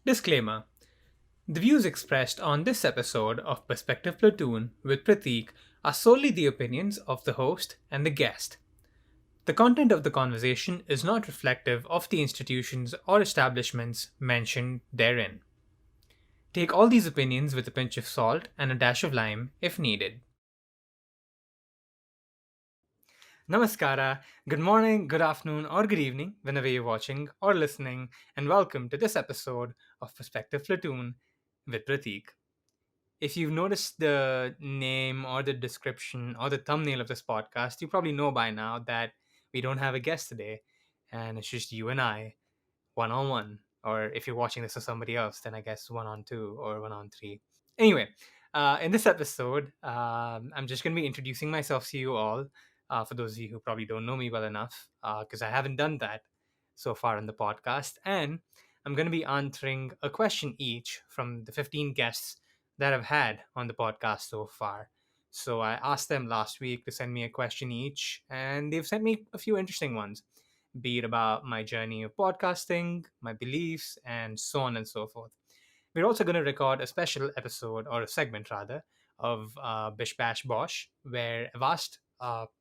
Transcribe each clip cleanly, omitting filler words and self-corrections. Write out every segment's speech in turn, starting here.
Disclaimer: the views expressed on this episode of Perspective Platoon with Prateek are solely the opinions of the host and the guest. The content of the conversation is not reflective of the institutions or establishments mentioned therein. Take all these opinions with a pinch of salt and a dash of lime if needed. Namaskara, good morning, good afternoon, or good evening, whenever you're watching or listening, and welcome to this episode of Perspective Platoon with Prateek. If you've noticed the name or the description or the thumbnail of this podcast, you probably know by now that we don't have a guest today, and it's just you and I, one on one. Or if you're watching this with somebody else, then I guess one on two or one on three. Anyway, in this episode, I'm just going to be introducing myself to you all. For those of you who probably don't know me well enough, because I haven't done that so far in the podcast. And I'm going to be answering a question each from the 15 guests that I've had on the podcast so far. So I asked them last week to send me a question each, and they've sent me a few interesting ones, be it about my journey of podcasting, my beliefs, and so on and so forth. We're also going to record a special episode, or a segment rather, of Bish Bash Bosh, where I've asked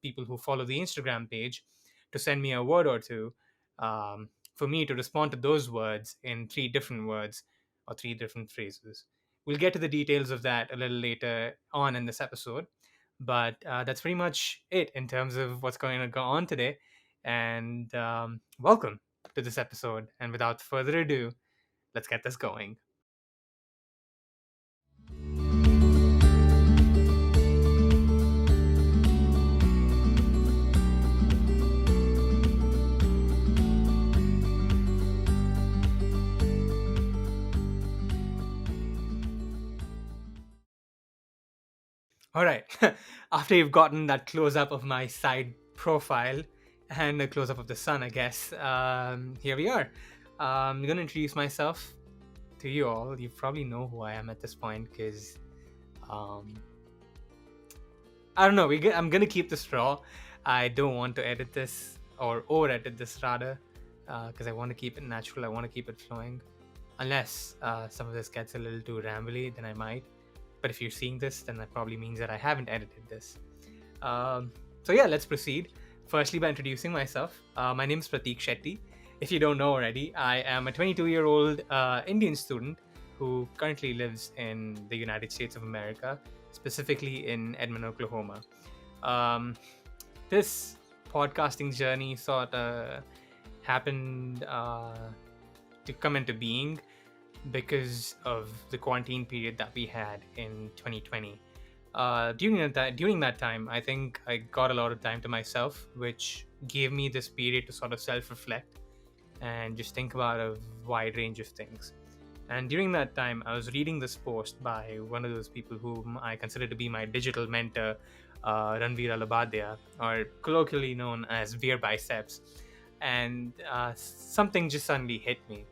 people who follow the Instagram page to send me a word or two, for me to respond to those words in three different words or three different phrases. We'll get to the details of that a little later on in this episode, but that's pretty much it in terms of what's going to go on today. And welcome to this episode. And without further ado, let's get this going. All right. After you've gotten that close up of my side profile and a close up of the sun, I guess, here we are. I'm going to introduce myself to you all. You probably know who I am at this point because um, I don't know. I'm going to keep this raw. I don't want to edit this or over edit this rather because I want to keep it natural. I want to keep it flowing. Unless some of this gets a little too rambly, then I might. But if you're seeing this, then that probably means that I haven't edited this. So yeah, let's proceed. Firstly, by introducing myself. My name is Prateek Shetty. If you don't know already, I am a 22-year-old Indian student who currently lives in the United States of America, specifically in Edmond, Oklahoma. Um, this podcasting journey sort of happened to come into being because of the quarantine period that we had in 2020. During that time, I think I got a lot of time to myself, which gave me this period to sort of self-reflect and just think about a wide range of things. And during that time, I was reading this post by one of those people whom I consider to be my digital mentor, Ranveer Alabadya, or colloquially known as Veer Biceps. And something just suddenly hit me.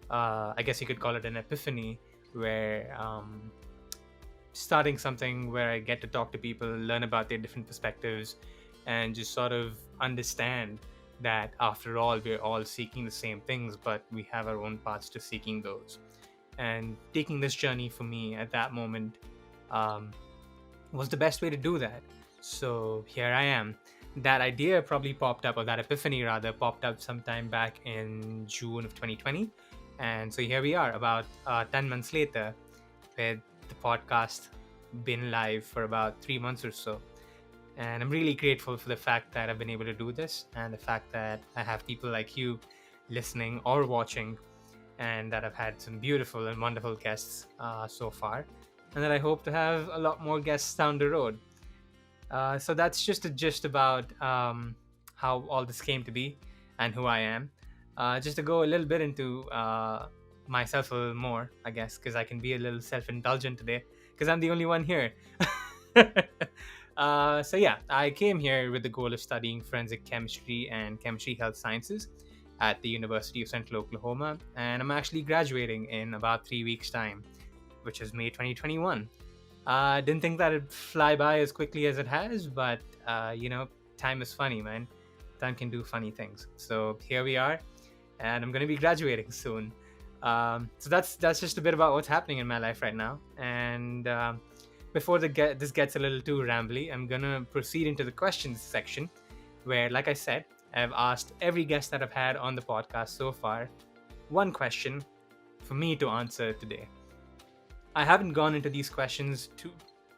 I guess you could call it an epiphany, where starting something where I get to talk to people, learn about their different perspectives, and just sort of understand that after all, we're all seeking the same things, but we have our own paths to seeking those. And taking this journey for me at that moment um, was the best way to do that. So here I am. That idea probably popped up, or that epiphany rather, popped up sometime back in June of 2020. And so here we are, about 10 months later, with the podcast been live for about 3 months or so. And I'm really grateful for the fact that I've been able to do this, and the fact that I have people like you listening or watching, and that I've had some beautiful and wonderful guests so far, and that I hope to have a lot more guests down the road. So that's just a gist about how all this came to be and who I am. Just to go a little bit into myself a little more, I guess, because I can be a little self-indulgent today, because I'm the only one here. So yeah, I came here with the goal of studying forensic chemistry and chemistry health sciences at the University of Central Oklahoma, and I'm actually graduating in about 3 weeks' time, which is May 2021. Didn't think that it'd fly by as quickly as it has, but time is funny, man. Time can do funny things. So here we are, and I'm going to be graduating soon. So that's just a bit about what's happening in my life right now. And before this gets a little too rambly, I'm gonna proceed into the questions section, where, like I said, I've asked every guest that I've had on the podcast so far one question for me to answer today. I haven't gone into these questions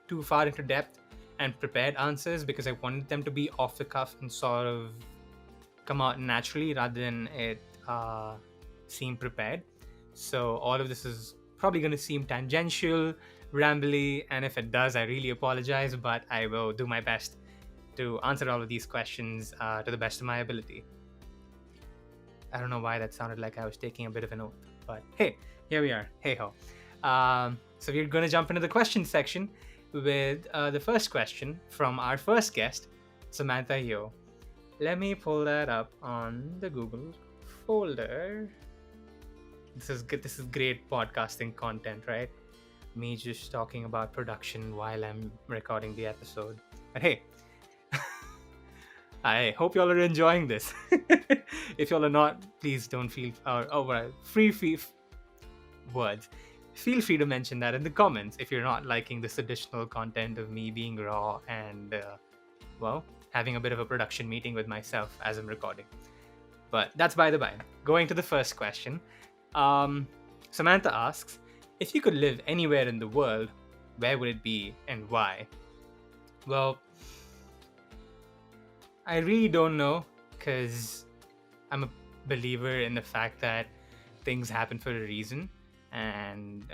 too far into depth and prepared answers because I wanted them to be off the cuff and sort of come out naturally rather than it seem prepared. So all of this is probably going to seem tangential, rambly, and if it does, I really apologize, but I will do my best to answer all of these questions to the best of my ability. I don't know why that sounded like I was taking a bit of an oath, but hey, here we are. Hey ho. So we're going to jump into the question section with the first question from our first guest, Samantha Yo. Let me pull that up on the Google folder. This is good. This is great podcasting content, right? Me just talking about production while I'm recording the episode. But hey, I hope y'all are enjoying this. If y'all are not, please don't feel words. Feel free to mention that in the comments if you're not liking this additional content of me being raw and having a bit of a production meeting with myself as I'm recording. But that's by the by. Going to the first question. Samantha asks, if you could live anywhere in the world, where would it be and why? Well, I really don't know, because I'm a believer in the fact that things happen for a reason. And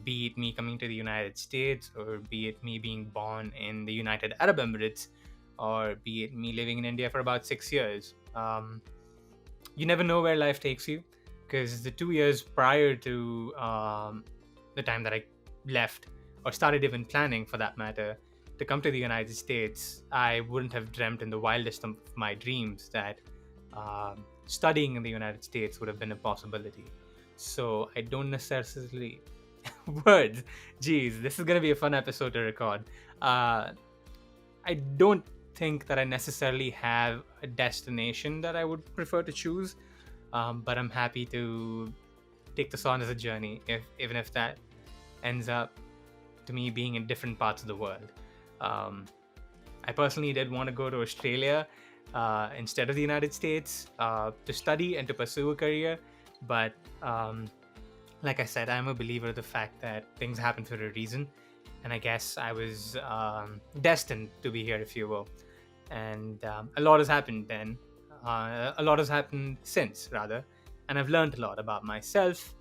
be it me coming to the United States, or be it me being born in the United Arab Emirates, or be it me living in India for about 6 years, you never know where life takes you. Because the 2 years prior to the time that I left, or started even planning for that matter, to come to the United States, I wouldn't have dreamt in the wildest of my dreams that studying in the United States would have been a possibility. So I don't necessarily words. Geez, this is gonna be a fun episode to record. I don't think that I necessarily have a destination that I would prefer to choose, but I'm happy to take this on as a journey, even if that ends up to me being in different parts of the world. I personally did want to go to Australia instead of the United States to study and to pursue a career. But like I said, I'm a believer of the fact that things happen for a reason. And I guess I was destined to be here, if you will. And a lot has happened then. A lot has happened since, rather. And I've learned a lot about myself,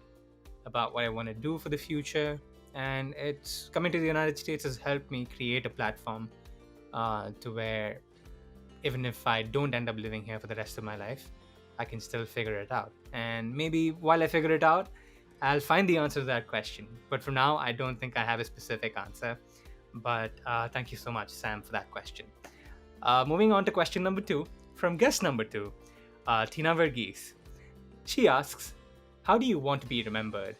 about what I want to do for the future. And it's coming to the United States has helped me create a platform to where even if I don't end up living here for the rest of my life, I can still figure it out. And maybe while I figure it out, I'll find the answer to that question. But for now, I don't think I have a specific answer. But thank you so much, Sam, for that question. Moving on to question number 2 from guest number 2, Teena Verghese. She asks, how do you want to be remembered?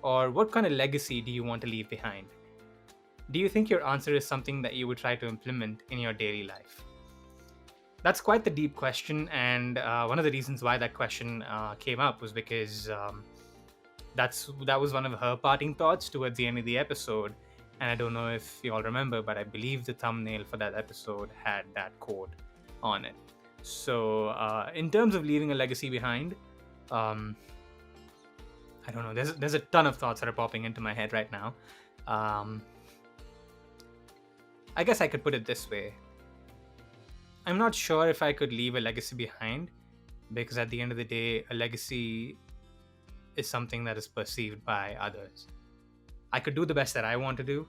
Or what kind of legacy do you want to leave behind? Do you think your answer is something that you would try to implement in your daily life? That's quite the deep question, and one of the reasons why that question came up was because that was one of her parting thoughts towards the end of the episode. And I don't know if you all remember, but I believe the thumbnail for that episode had that quote on it. So in terms of leaving a legacy behind, I don't know, there's a ton of thoughts that are popping into my head right now. I guess I could put it this way. I'm not sure if I could leave a legacy behind, because at the end of the day, a legacy is something that is perceived by others. I could do the best that I want to do,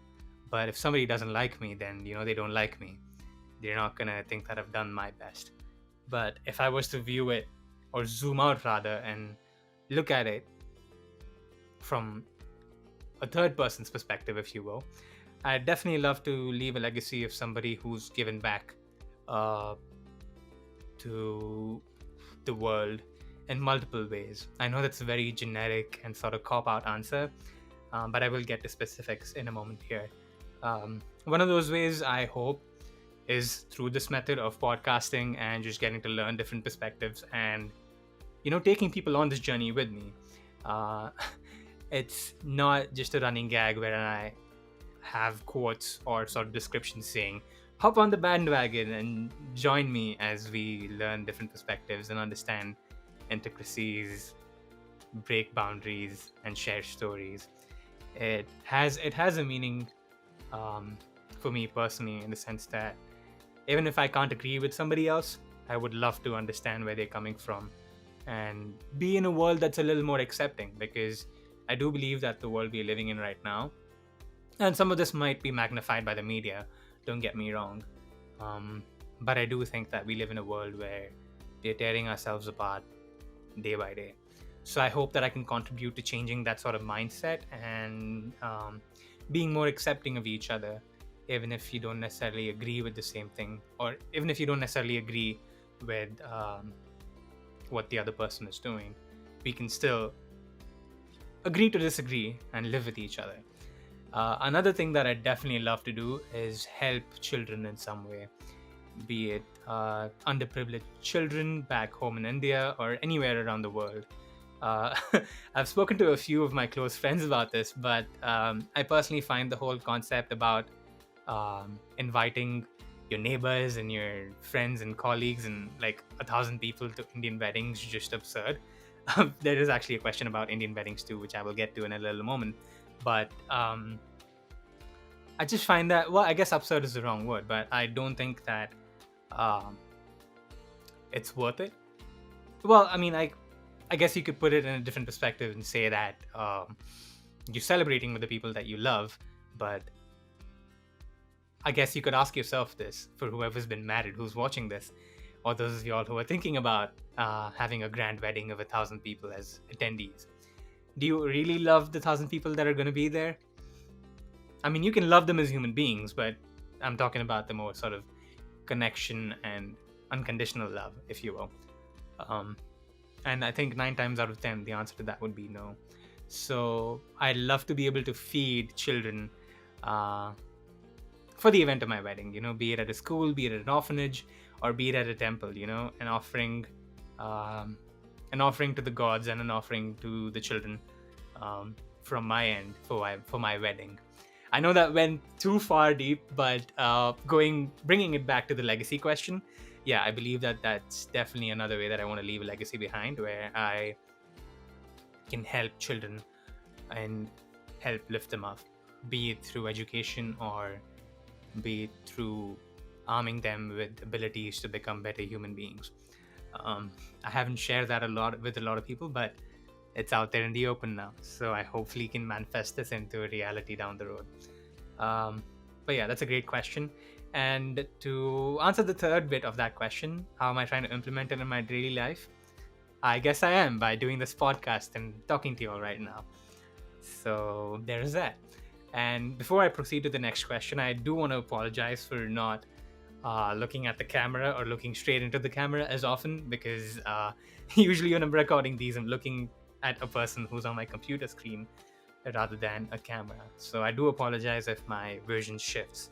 but if somebody doesn't like me, then they don't like me. They're not gonna think that I've done my best. But if I was to view it, or zoom out rather, and look at it from a third person's perspective, if you will, I'd definitely love to leave a legacy of somebody who's given back to the world in multiple ways. I know that's a very generic and sort of cop-out answer, but I will get to specifics in a moment here. One of those ways, I hope, is through this method of podcasting and just getting to learn different perspectives and taking people on this journey with me. Uh, it's not just a running gag where I have quotes or sort of descriptions saying, hop on the bandwagon and join me as we learn different perspectives and understand intricacies, break boundaries, and share stories. It has a meaning, um, for me personally, in the sense that even if I can't agree with somebody else, I would love to understand where they're coming from and be in a world that's a little more accepting, because I do believe that the world we're living in right now, and some of this might be magnified by the media, don't get me wrong, um, but I do think that we live in a world where we're tearing ourselves apart day by day. So I hope that I can contribute to changing that sort of mindset and being more accepting of each other, even if you don't necessarily agree with the same thing, or even if you don't necessarily agree with what the other person is doing. We can still agree to disagree and live with each other. Another thing that I definitely love to do is help children in some way, be it underprivileged children back home in India or anywhere around the world. Uh, I've spoken to a few of my close friends about this, but I personally find the whole concept about inviting your neighbors and your friends and colleagues and like 1,000 people to Indian weddings just absurd. There is actually a question about Indian weddings too, which I will get to in a little moment. But I just find that, well, I guess absurd is the wrong word, but I don't think that um, it's worth it. Well, I mean, I guess you could put it in a different perspective and say that you're celebrating with the people that you love, but I guess you could ask yourself this for whoever's been married, who's watching this, or those of y'all who are thinking about having a grand wedding of 1,000 people as attendees. Do you really love the 1,000 people that are going to be there? I mean, you can love them as human beings, but I'm talking about the more sort of connection and unconditional love, if you will. Um, and I think 9 times out of 10, the answer to that would be no. So I'd love to be able to feed children uh, for the event of my wedding, be it at a school, be it at an orphanage, or be it at a temple, um, an offering to the gods and an offering to the children, from my end for my wedding. I know that went too far deep, but bringing it back to the legacy question, yeah, I believe that that's definitely another way that I want to leave a legacy behind, where I can help children and help lift them up, be it through education or be it through arming them with abilities to become better human beings. I haven't shared that a lot with a lot of people, but it's out there in the open now. So I hopefully can manifest this into a reality down the road. But yeah, that's a great question. And to answer the third bit of that question, how am I trying to implement it in my daily life? I guess I am by doing this podcast and talking to you all right now. So there's that. And before I proceed to the next question, I do want to apologize for not looking at the camera or looking straight into the camera as often, because usually when I'm recording these, I'm looking at a person who's on my computer screen rather than a camera. So I do apologize if my version shifts,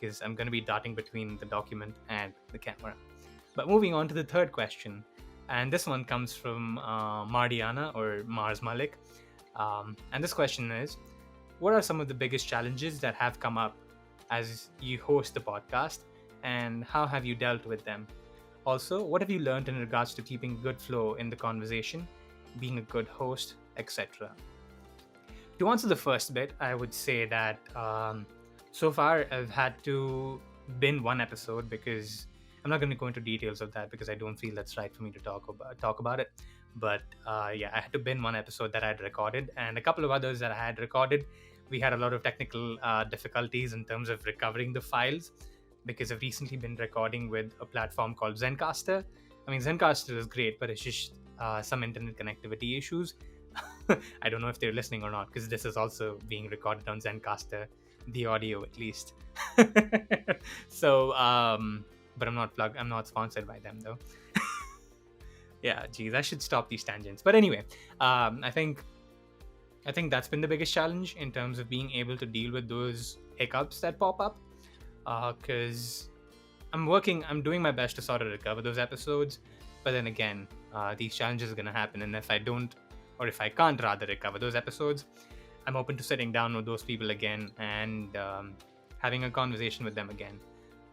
because I'm going to be darting between the document and the camera. But moving on to the third question, and this one comes from Mardiana or Mars Malik. And this question is, what are some of the biggest challenges that have come up as you host the podcast, and how have you dealt with them? Also, what have you learned in regards to keeping good flow in the conversation, being a good host, etc.? To answer the first bit, I would say that so far I've had to bin one episode, because I'm not going to go into details of that because I don't feel that's right for me to talk about it. But yeah, I had to bin one episode that I had recorded, and a couple of others that I had recorded. We had a lot of technical difficulties in terms of recovering the files, because I've recently been recording with a platform called Zencaster. I mean, Zencaster is great, but it's just some internet connectivity issues. I don't know if they're listening or not, because this is also being recorded on Zencaster, the audio at least. So, but I'm not sponsored by them though. Yeah, geez, I should stop these tangents. But anyway, I think that's been the biggest challenge in terms of being able to deal with those hiccups that pop up. Because I'm doing my best to sort of recover those episodes, but then again, these challenges are gonna happen, and if I don't or if I can't rather recover those episodes, I'm open to sitting down with those people again and having a conversation with them again.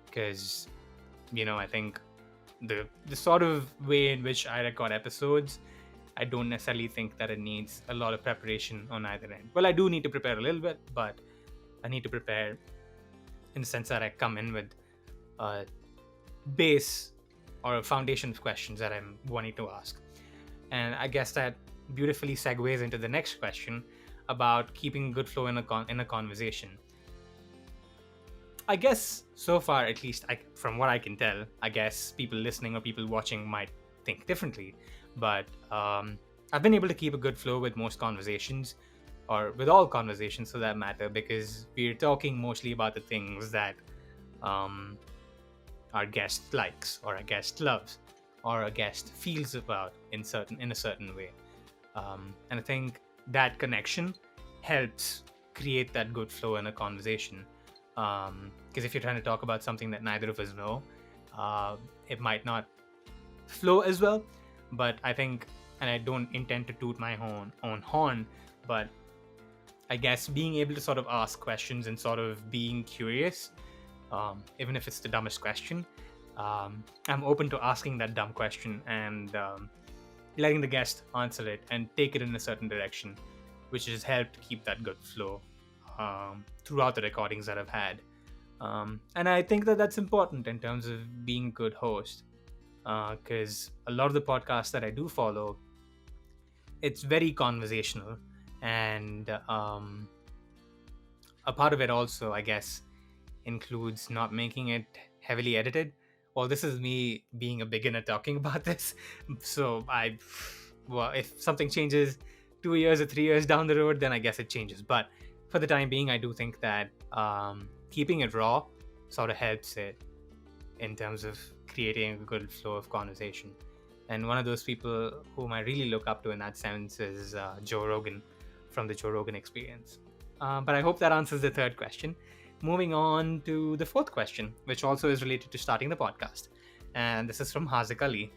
Because, I think the sort of way in which I record episodes, I don't necessarily think that it needs a lot of preparation on either end. Well, I do need to prepare a little bit, but I need to prepare in the sense that I come in with a base or a foundation of questions that I'm wanting to ask. And I guess that beautifully segues into the next question about keeping good flow in a conversation. I guess so far, at least from what I can tell, I guess people listening or people watching might think differently. But I've been able to keep a good flow with most conversations, or with all conversations for that matter, because we're talking mostly about the things that our guest likes, or our guest loves, or our guest feels about in a certain way. And I think that connection helps create that good flow in a conversation. Because if you're trying to talk about something that neither of us know, it might not flow as well. But I think, and I don't intend to toot my own horn, but I guess being able to sort of ask questions and sort of being curious, even if it's the dumbest question, I'm open to asking that dumb question and letting the guest answer it and take it in a certain direction, which has helped keep that good flow throughout the recordings that I've had. And I think that that's important in terms of being a good host, because a lot of the podcasts that I do follow, it's very conversational, and a part of it also, I guess, includes not making it heavily edited. Well, this is me being a beginner talking about this, so if something changes 2 years or 3 years down the road, then I guess it changes. But for the time being, I do think that keeping it raw sort of helps it in terms of creating a good flow of conversation. And one of those people whom I really look up to in that sense is Joe Rogan from the Joe Rogan Experience. But I hope that answers the third question. Moving on to the fourth question, which also is related to starting the podcast. And this is from Hazzik Ali,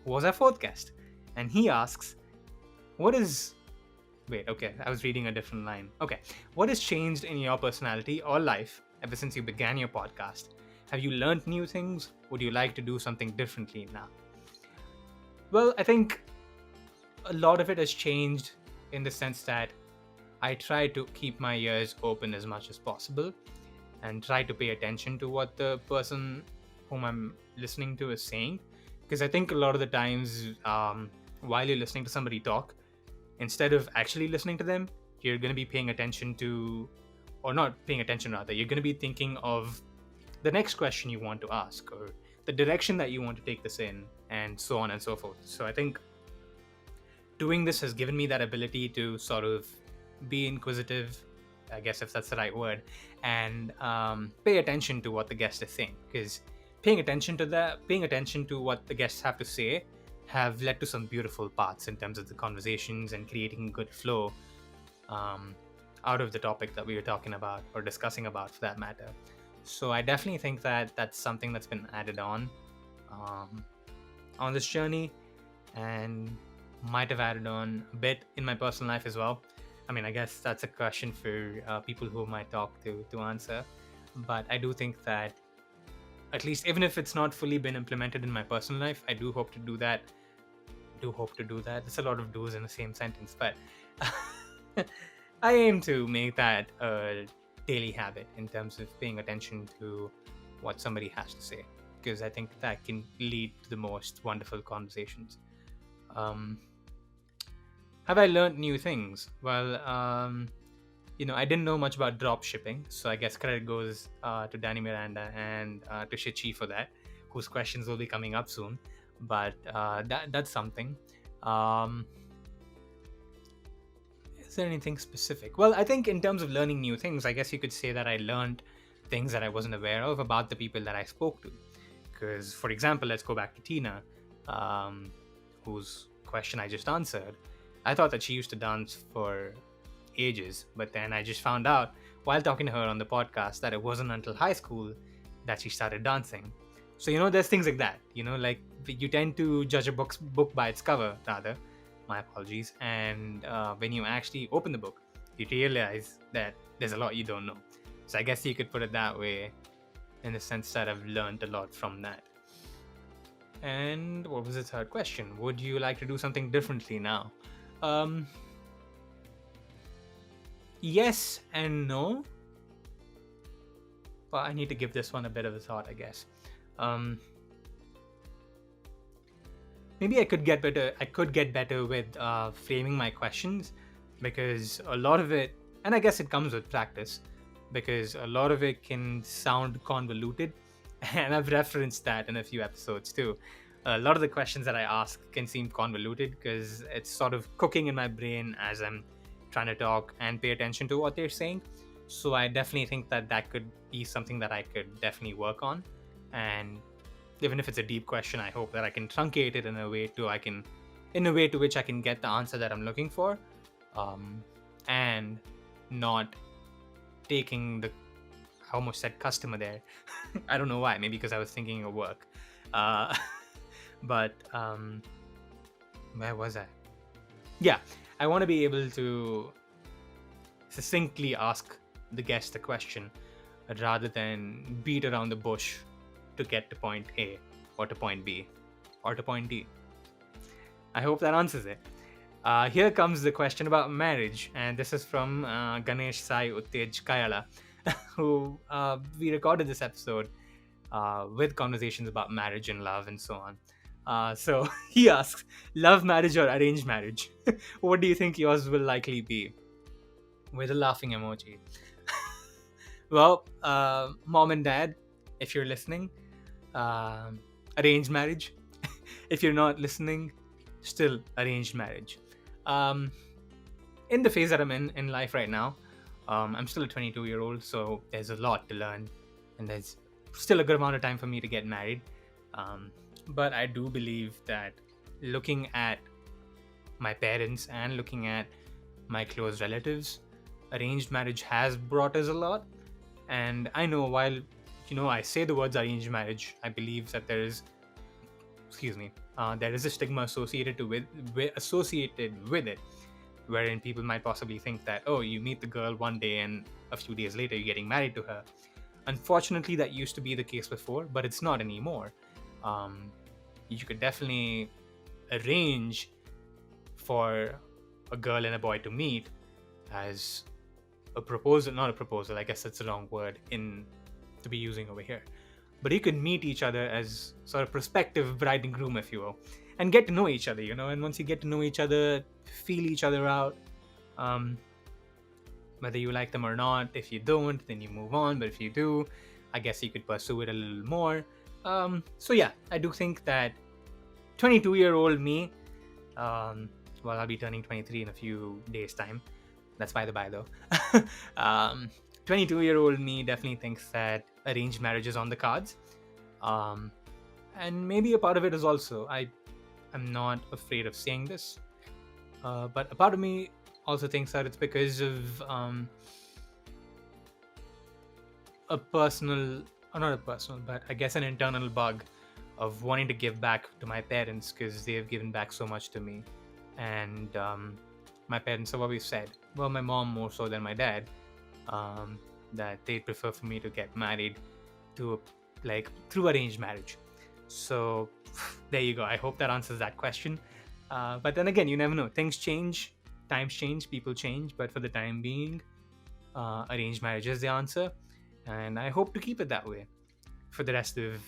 who was our fourth guest. And he asks, Wait, okay, I was reading a different line. Okay, what has changed in your personality or life ever since you began your podcast? Have you learned new things? Would you like to do something differently now? Well, I think a lot of it has changed in the sense that I try to keep my ears open as much as possible and try to pay attention to what the person whom I'm listening to is saying. Because I think a lot of the times while you're listening to somebody talk, instead of actually listening to them, you're going to be paying attention to, or not paying attention rather, you're going to be thinking of the next question you want to ask, or the direction that you want to take this in, and so on and so forth. So I think doing this has given me that ability to sort of be inquisitive, I guess if that's the right word, and pay attention to what the guest is saying. Because paying attention to what the guests have to say have led to some beautiful parts in terms of the conversations and creating a good flow out of the topic that we were talking about or discussing about, for that matter. So I definitely think that that's something that's been added on this journey, and might have added on a bit in my personal life as well. I mean, I guess that's a question for people who might talk to answer. But I do think that, at least even if it's not fully been implemented in my personal life, I do hope to do that. There's a lot of do's in the same sentence, but I aim to make that a daily habit in terms of paying attention to what somebody has to say, because I think that can lead to the most wonderful conversations. Have I learned new things? Well, I didn't know much about drop shipping, so I guess credit goes to Danny Miranda and to Shi Qi for that, whose questions will be coming up soon. But that's something. Is there anything specific? Well, I think in terms of learning new things, I guess you could say that I learned things that I wasn't aware of about the people that I spoke to. Because, for example, let's go back to Teena, whose question I just answered. I thought that she used to dance for ages, but then I just found out while talking to her on the podcast that it wasn't until high school that she started dancing. So, there's things like that, like you tend to judge a book by its cover, rather. my apologies. And when you actually open the book, you realize that there's a lot you don't know. So I guess you could put it that way, in the sense that I've learned a lot from that. And what was the third question? Would you like to do something differently now? Yes and no. But I need to give this one a bit of a thought, I guess. Maybe I could get better. I could get better with framing my questions, because a lot of it, and I guess it comes with practice, because a lot of it can sound convoluted, and I've referenced that in a few episodes too. A lot of the questions that I ask can seem convoluted because it's sort of cooking in my brain as I'm trying to talk and pay attention to what they're saying. So I definitely think that that could be something that I could definitely work on. And even if it's a deep question, I hope that I can truncate it in a way to which I can get the answer that I'm looking for, and not taking the, I almost said customer there. I don't know why. Maybe because I was thinking of work. But where was I? Yeah, I want to be able to succinctly ask the guest a question rather than beat around the bush to get to point A or to point B or to point D. I hope that answers it. Here comes the question about marriage, and this is from Ganesh Sai Uttej Kayala, who we recorded this episode with conversations about marriage and love and so on. So he asks, love marriage or arranged marriage? What do you think yours will likely be? With a laughing emoji. Well, mom and dad, if you're listening, arranged marriage. If you're not listening, still arranged marriage. In the phase that I'm in life right now, I'm still a 22-year-old, so there's a lot to learn, and there's still a good amount of time for me to get married. But I do believe that looking at my parents and looking at my close relatives, arranged marriage has brought us a lot. And I know, while I say the words arranged marriage, I believe that there is a stigma associated with it, wherein people might possibly think that, oh, you meet the girl one day and a few days later you're getting married to her. Unfortunately, that used to be the case before, but it's not anymore. You could definitely arrange for a girl and a boy to meet as a proposal, not a proposal, I guess that's the wrong word to be using over here. But you can meet each other as sort of prospective bride and groom, if you will, and get to know each other, and once you get to know each other, feel each other out, whether you like them or not. If you don't, then you move on, but if you do, I guess you could pursue it a little more. So yeah, I do think that 22-year-old me, well, I'll be turning 23 in a few days' time. That's by the by, though. 22-year-old me definitely thinks that arranged marriage is on the cards. And maybe a part of it is also, I'm not afraid of saying this, but a part of me also thinks that it's because of but I guess an internal bug of wanting to give back to my parents, because they have given back so much to me. And my parents have always said, well, my mom more so than my dad, that they prefer for me to get married through arranged marriage. So there you go. I hope that answers that question. But then again, you never know. Things change, times change, people change. But for the time being, arranged marriage is the answer. And I hope to keep it that way for the rest of,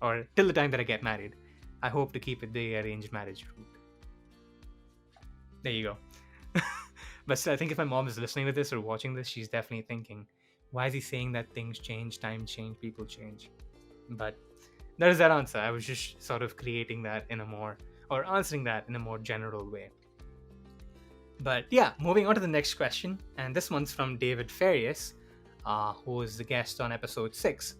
or till the time that I get married. I hope to keep it the arranged marriage route. There you go. But still, I think if my mom is listening to this or watching this, she's definitely thinking, why is he saying that things change, time change, people change? But that is that answer. I was just sort of creating that answering that in a more general way. But yeah, moving on to the next question. And this one's from David Farias, who is the guest on episode 6.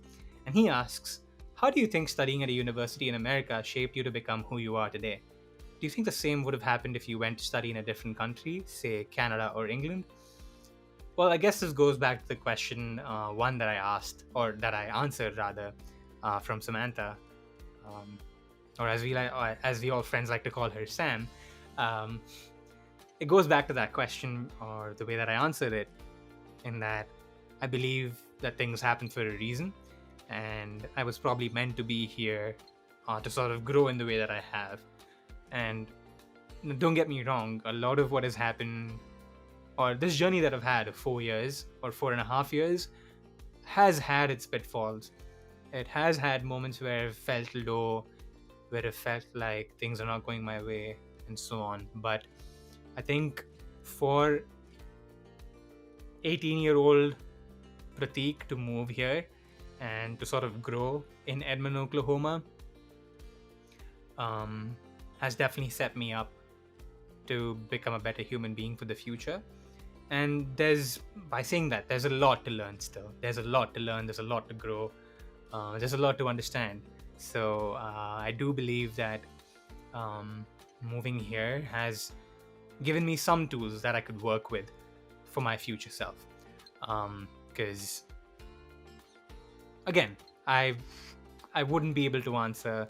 And he asks, how do you think studying at a university in America shaped you to become who you are today? Do you think the same would have happened if you went to study in a different country, say Canada or England? Well, I guess this goes back to the question one that I asked, or that I answered rather, from Samantha, or as we all friends like to call her, Sam. um, it goes back to that question, or the way that I answered it, in that I believe that things happen for a reason, and I was probably meant to be here to sort of grow in the way that I have. And don't get me wrong, a lot of what has happened, or this journey that I've had of 4 years or 4.5 years, has had its pitfalls. It has had moments where I've felt low, where it felt like things are not going my way, and so on. But I think for 18-year-old Prateek to move here and to sort of grow in Edmond, Oklahoma, has definitely set me up to become a better human being for the future. And by saying that, there's a lot to learn still. There's a lot to learn, there's a lot to grow, there's a lot to understand. So I do believe that moving here has given me some tools that I could work with for my future self. Because again, I wouldn't be able to answer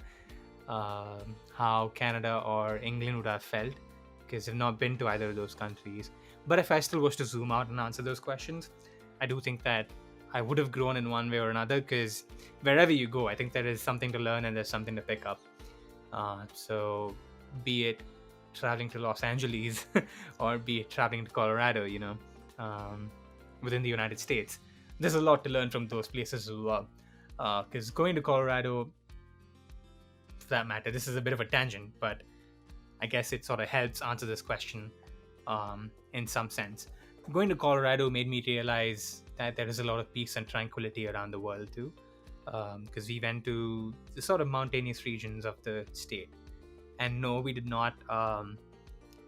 how Canada or England would have felt, because I've not been to either of those countries. But if I still was to zoom out and answer those questions, I do think that I would have grown in one way or another, because wherever you go, I think there is something to learn and there's something to pick up. So be it traveling to Los Angeles or be it traveling to Colorado, within the United States, there's a lot to learn from those places as well. Because going to Colorado, for that matter, this is a bit of a tangent, but I guess it sort of helps answer this question in some sense. Going to Colorado made me realize that there is a lot of peace and tranquility around the world too, because we went to the sort of mountainous regions of the state, and no, we did not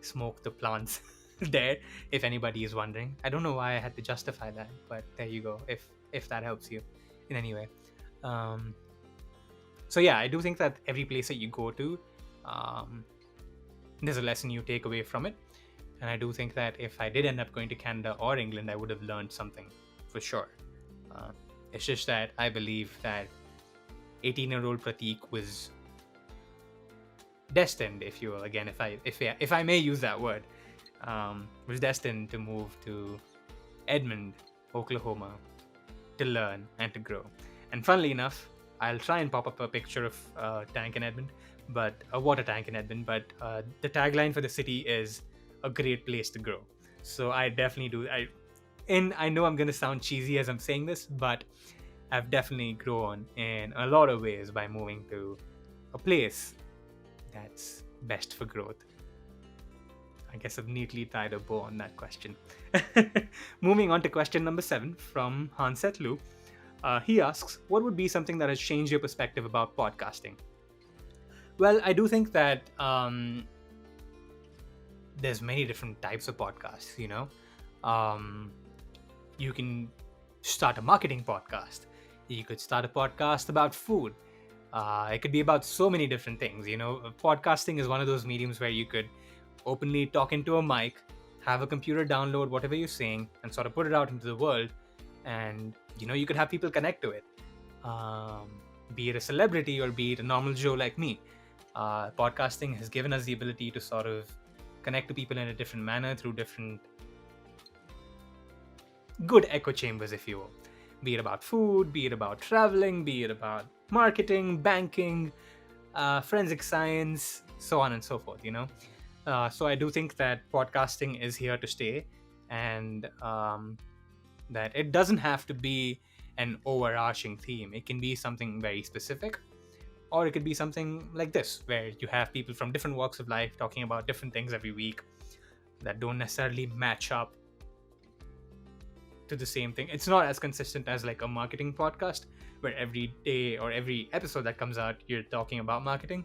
smoke the plants there, if anybody is wondering. I don't know why I had to justify that, but there you go, if that helps you in any way. So yeah, I do think that every place that you go to, there's a lesson you take away from it. And I do think that if I did end up going to Canada or England, I would have learned something for sure. It's just that I believe that 18-year-old Prateek was destined, if you will, again, if I may use that word, was destined to move to Edmond, Oklahoma, to learn and to grow. And funnily enough, I'll try and pop up a picture of a tank in Edmond, but a water tank in Edmond. But the tagline for the city is a great place to grow. So I definitely do. I know I'm gonna sound cheesy as I'm saying this, but I've definitely grown in a lot of ways by moving to a place that's best for growth. I guess I've neatly tied a bow on that question. Moving on to question number 7 from Hanset Lu. He asks, what would be something that has changed your perspective about podcasting? Well, I do think that there's many different types of podcasts, you can start a marketing podcast. You could start a podcast about food. It could be about so many different things. Podcasting is one of those mediums where you could openly talk into a mic, have a computer download whatever you're saying, and sort of put it out into the world. And, you could have people connect to it. Be it a celebrity or be it a normal Joe like me. Podcasting has given us the ability to sort of connect to people in a different manner through different good echo chambers, if you will. Be it about food, be it about traveling, be it about marketing, banking, forensic science, so on and so forth, So I do think that podcasting is here to stay, and that it doesn't have to be an overarching theme. It can be something very specific, or it could be something like this, where you have people from different walks of life talking about different things every week that don't necessarily match up to the same thing. It's not as consistent as like a marketing podcast, where every day or every episode that comes out, you're talking about marketing.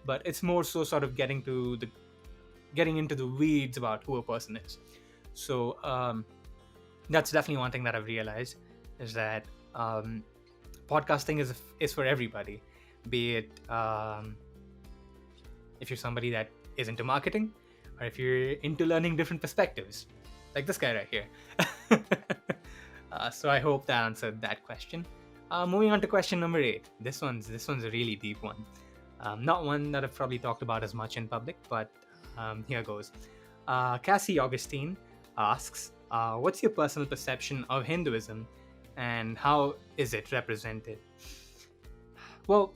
But it's more so sort of getting into the weeds about who a person is. So that's definitely one thing that I've realized, is that podcasting is for everybody. Be it if you're somebody that is into marketing, or if you're into learning different perspectives, like this guy right here. So I hope that answered that question. Moving on to question number 8. This one's a really deep one. Not one that I've probably talked about as much in public, but Here goes. Cassie Augustine asks, what's your personal perception of Hinduism and how is it represented? Well,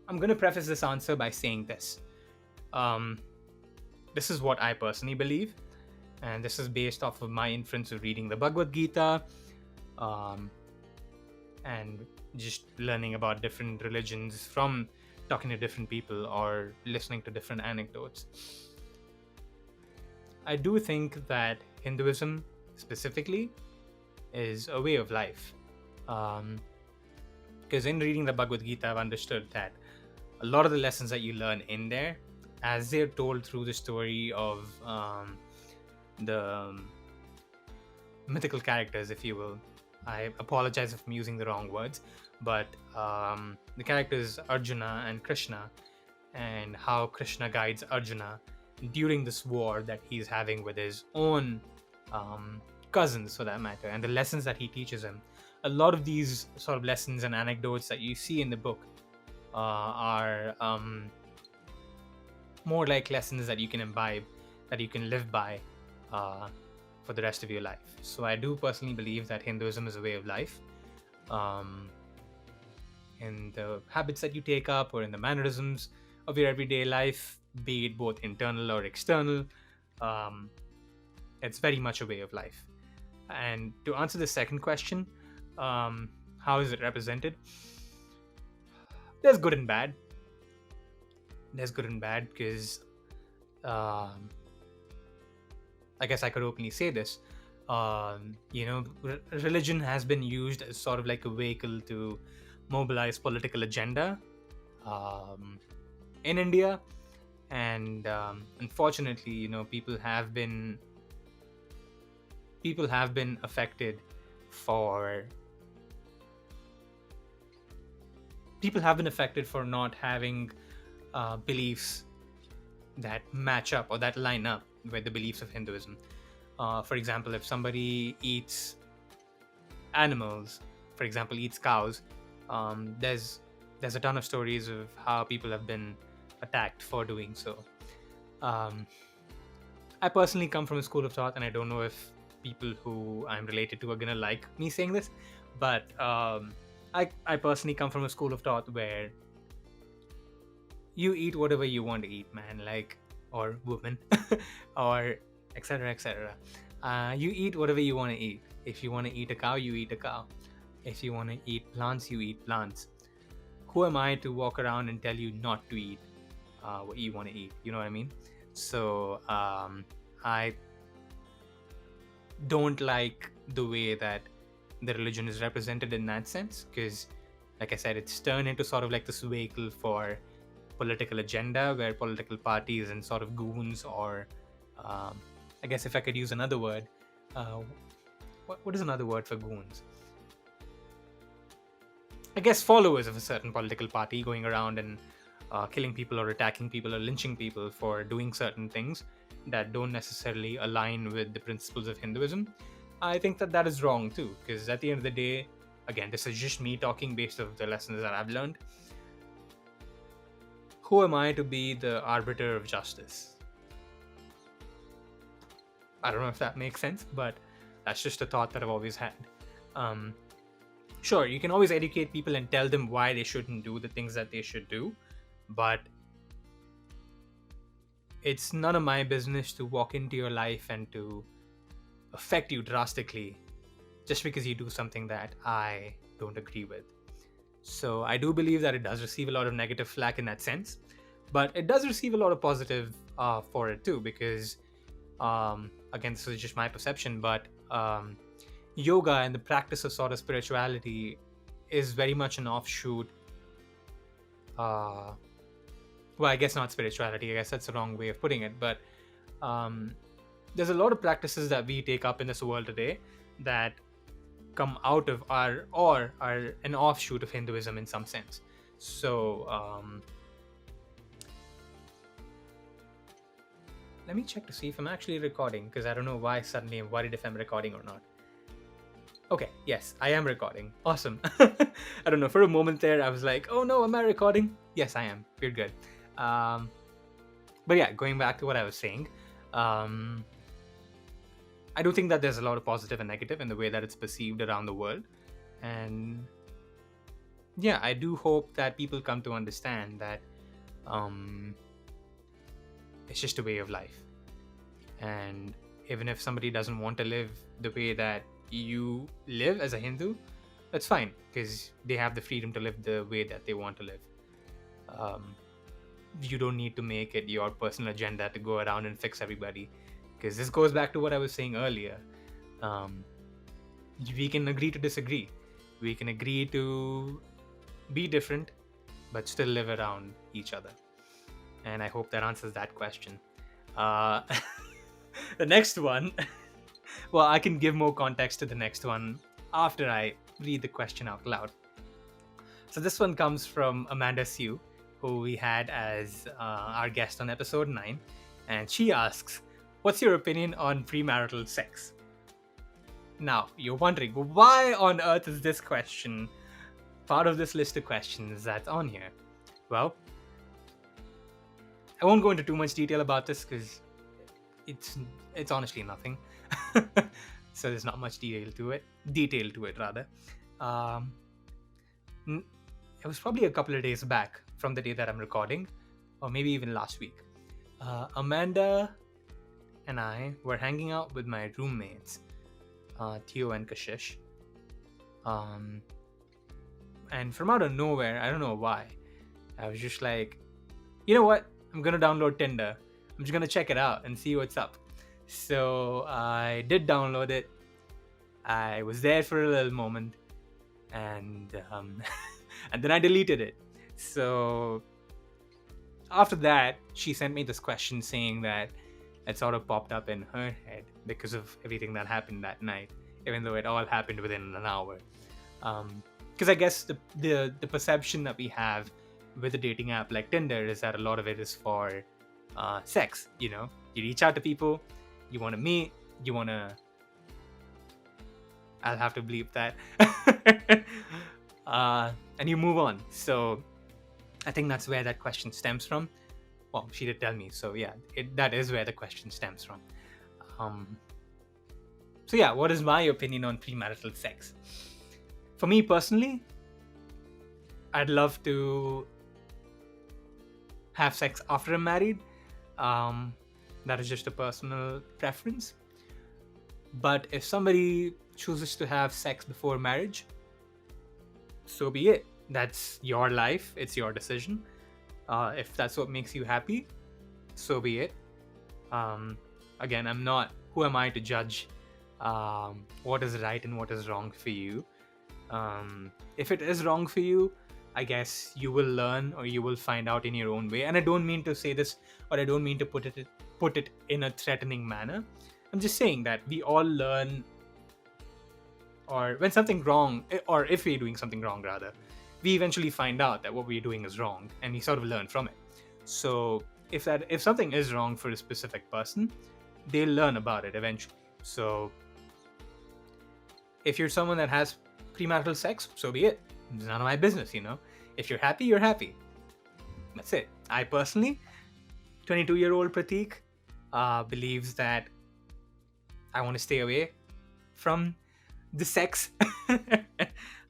I'm going to preface this answer by saying this. Um, this is what I personally believe, and this is based off of my inference of reading the Bhagavad Gita, um, and just learning about different religions from talking to different people or listening to different anecdotes. I do think that Hinduism specifically is a way of life. Because in reading the Bhagavad Gita, I've understood that a lot of the lessons that you learn in there, as they're told through the story of the mythical characters, if you will. I apologize if I'm using the wrong words, but the characters Arjuna and Krishna, and how Krishna guides Arjuna during this war that he's having with his own cousins, for that matter, and the lessons that he teaches him. A lot of these sort of lessons and anecdotes that you see in the book are more like lessons that you can imbibe, that you can live by for the rest of your life. So I do personally believe that Hinduism is a way of life. In the habits that you take up or in the mannerisms of your everyday life, be it both internal or external, it's very much a way of life. And to answer the second question, how is it represented? There's good and bad. There's good and bad because I guess I could openly say this. Religion has been used as sort of like a vehicle to mobilize political agenda in India, and unfortunately, people have been affected for not having beliefs that match up or that line up with the beliefs of Hinduism. For example, if somebody eats animals, for example, eats cows, there's a ton of stories of how people have been attacked for doing so. I personally come from a school of thought, and I don't know if people who I'm related to are gonna like me saying this, but I personally come from a school of thought where you eat whatever you want to eat, man, like, or woman, or etc. etc. You eat whatever you want to eat. If you want to eat a cow, you eat a cow. If you want to eat plants, you eat plants. Who am I to walk around and tell you not to eat what you want to eat? You know what I mean? So I don't like the way that the religion is represented in that sense, because, like I said, it's turned into sort of like this vehicle for political agenda, where political parties and sort of goons, or I guess if I could use another word, what is another word for goons? I guess followers of a certain political party going around and killing people or attacking people or lynching people for doing certain things that don't necessarily align with the principles of Hinduism. I think that is wrong too, because at the end of the day, again, this is just me talking based on the lessons that I've learned. Who am I to be the arbiter of justice? I don't know if that makes sense, but that's just a thought that I've always had. Sure, you can always educate people and tell them why they shouldn't do the things that they should do, but it's none of my business to walk into your life and to affect you drastically just because you do something that I don't agree with. So I do believe that it does receive a lot of negative flack in that sense, but it does receive a lot of positive for it too, because again, this is just my perception, but yoga and the practice of sort of spirituality is very much an offshoot. Well, I guess not spirituality, I guess that's the wrong way of putting it, but there's a lot of practices that we take up in this world today that come out of are an offshoot of Hinduism in some sense. So let me check to see if I'm actually recording, because I don't know why suddenly I'm worried if I'm recording or not. Okay, yes, I am recording. Awesome. I don't know, for a moment there I was like, oh no, am I recording? Yes, I am. We're good. But yeah, going back to what I was saying, um, I do think that there's a lot of positive and negative in the way that it's perceived around the world. And yeah, I do hope that people come to understand that um, it's just a way of life. And even if somebody doesn't want to live the way that you live as a Hindu, that's fine, because they have the freedom to live the way that they want to live. Um, you don't need to make it your personal agenda to go around and fix everybody, because this goes back to what I was saying earlier. Um, we can agree to disagree. We can agree to be different, but still live around each other. And I hope that answers that question. Uh, the next one, well, I can give more context to the next one after I read the question out loud. So this one comes from Amanda Sue, who we had as our guest on episode 9. And she asks, what's your opinion on premarital sex? Now, you're wondering, why on earth is this question part of this list of questions that's on here? Well, I won't go into too much detail about this because it's honestly nothing. So there's not much detail to it rather. It was probably a couple of days back from the day that I'm recording, or maybe even last week. Amanda and I were hanging out with my roommates, Theo and Kashish. And from out of nowhere, I don't know why, I was just like, you know what? I'm gonna download Tinder. I'm just gonna check it out and see what's up. So I did download it. I was there for a little moment, and and then I deleted it. So after that, she sent me this question saying that it sort of popped up in her head because of everything that happened that night, even though it all happened within an hour. Because I guess the perception that we have with a dating app like Tinder is that a lot of it is for sex. You know, you reach out to people, you want to meet, you want to. I'll have to bleep that. And you move on. So I think that's where that question stems from. Well, she did tell me, so yeah, that is where the question stems from. So yeah, what is my opinion on premarital sex? For me personally, I'd love to have sex after I'm married. That is just a personal preference. But if somebody chooses to have sex before marriage, so be it. That's your life. It's your decision. If that's what makes you happy, so be it. Again, who am I to judge what is right and what is wrong for you? If it is wrong for you, I guess you will learn, or you will find out in your own way. And I don't mean to say this, or I don't mean to put it in a threatening manner. I'm just saying that we all learn, or when something wrong, or if we're doing something wrong rather, we eventually find out that what we're doing is wrong, and we sort of learn from it. So if something is wrong for a specific person, they'll learn about it eventually. So if you're someone that has premarital sex, so be it. It's none of my business, you know. If you're happy, you're happy. That's it. I personally, 22-year-old Prateek, believes that I want to stay away from the sex.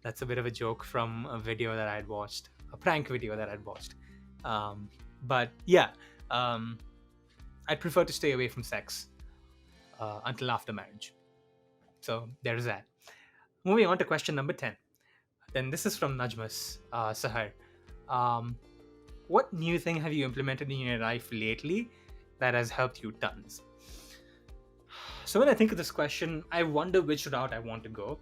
That's a bit of a joke from a video that I'd watched, a prank video that I'd watched. But yeah, I'd prefer to stay away from sex until after marriage. So there's that. Moving on to question number 10. Then this is from Najmus, Sahar. What new thing have you implemented in your life lately that has helped you tons? So when I think of this question, I wonder which route I want to go.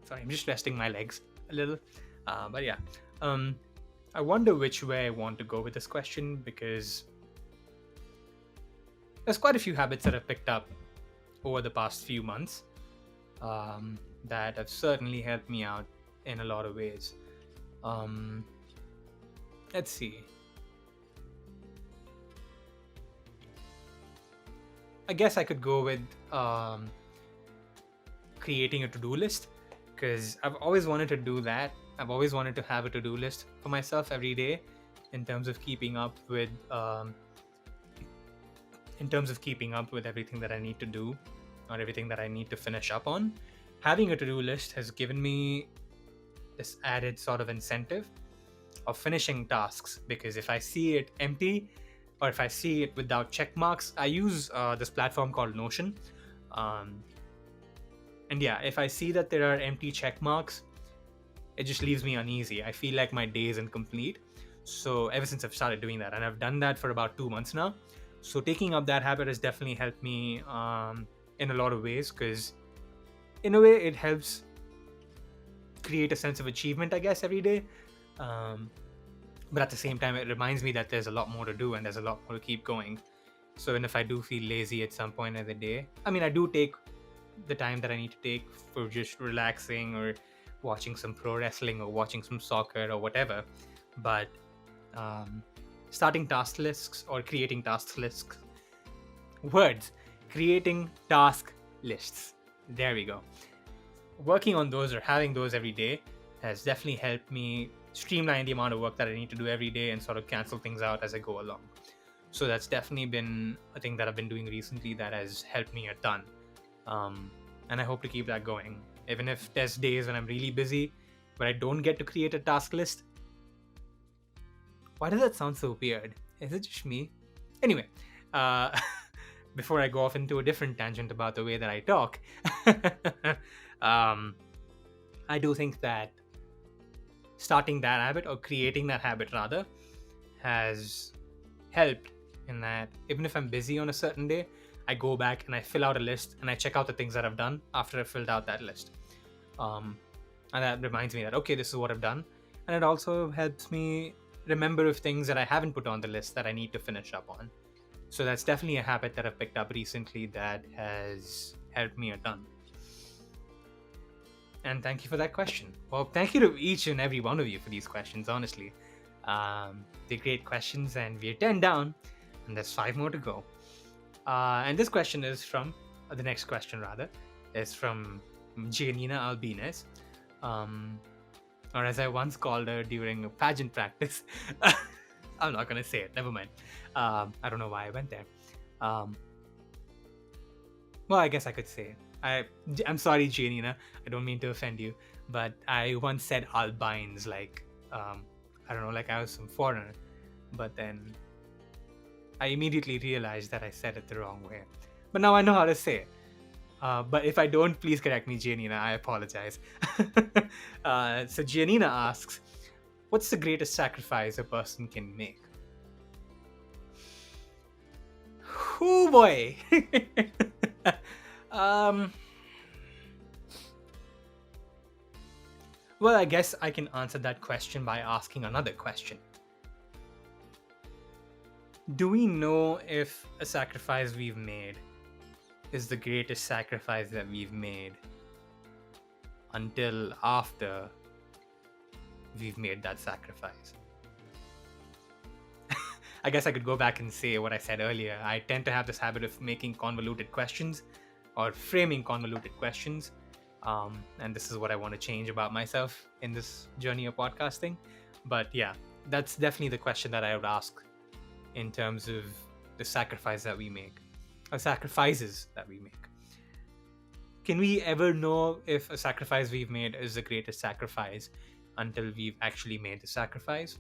Sorry, I'm just resting my legs a little. But yeah, I wonder which way I want to go with this question, because there's quite a few habits that I've picked up over the past few months that have certainly helped me out in a lot of ways. Let's see. I guess I could go with creating a to-do list, because I've always wanted to do that. I've always wanted to have a to-do list for myself every day, in terms of keeping up with everything that I need to do or everything that I need to finish up on. Having a to-do list has given me this added sort of incentive of finishing tasks, because if I see it empty or if I see it without check marks, I use this platform called Notion. And yeah, if I see that there are empty check marks, it just leaves me uneasy. I feel like my day is incomplete. So ever since I've started doing that, and I've done that for about 2 months now, so taking up that habit has definitely helped me in a lot of ways, because in a way it helps create a sense of achievement, I guess, every day. But at the same time, it reminds me that there's a lot more to do and there's a lot more to keep going. So even if I do feel lazy at some point of the day, I mean, I do take the time that I need to take for just relaxing or watching some pro wrestling or watching some soccer or whatever. But starting task lists or creating task lists, creating task lists. There we go. Working on those or having those every day has definitely helped me streamline the amount of work that I need to do every day and sort of cancel things out as I go along. So that's definitely been a thing that I've been doing recently that has helped me a ton. And I hope to keep that going. Even if there's days when I'm really busy, but I don't get to create a task list. Why does that sound so weird? Is it just me? Anyway, before I go off into a different tangent about the way that I talk, I do think that starting that habit, or creating that habit rather, has helped in that even if I'm busy on a certain day, I go back and I fill out a list and I check out the things that I've done after I've filled out that list. And that reminds me that, okay, this is what I've done. And it also helps me remember of things that I haven't put on the list that I need to finish up on. So that's definitely a habit that I've picked up recently that has helped me a ton. And thank you for that question. Well, thank you to each and every one of you for these questions, honestly. They're great questions, and we're 10 down, and there's 5 more to go. And this question is from, the next question rather, is from Giannina Albines, or as I once called her during a pageant practice. I'm not going to say it, never mind. I don't know why I went there. Well, I guess I could say it. I'm sorry, Giannina. I don't mean to offend you, but I once said albines like, I don't know, like I was some foreigner. But then I immediately realized that I said it the wrong way. But now I know how to say it. But if I don't, please correct me, Giannina. I apologize. So Giannina asks, what's the greatest sacrifice a person can make? Oh boy. Well, I guess I can answer that question by asking another question. Do we know if a sacrifice we've made is the greatest sacrifice that we've made until after we've made that sacrifice? I guess I could go back and say what I said earlier. I tend to have this habit of making convoluted questions or framing convoluted questions. And this is what I want to change about myself in this journey of podcasting. But yeah, that's definitely the question that I would ask in terms of the sacrifice that we make, or sacrifices that we make. Can we ever know if a sacrifice we've made is the greatest sacrifice until we've actually made the sacrifice?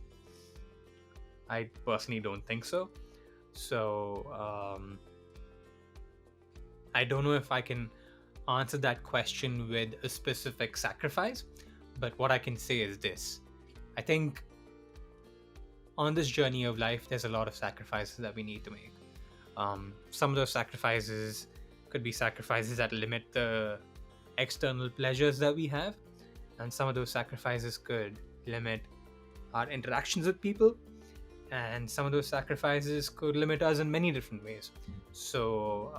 I personally don't think so. So I don't know if I can answer that question with a specific sacrifice, but what I can say is this. I think on this journey of life, there's a lot of sacrifices that we need to make. Some of those sacrifices could be sacrifices that limit the external pleasures that we have, and some of those sacrifices could limit our interactions with people, and some of those sacrifices could limit us in many different ways. So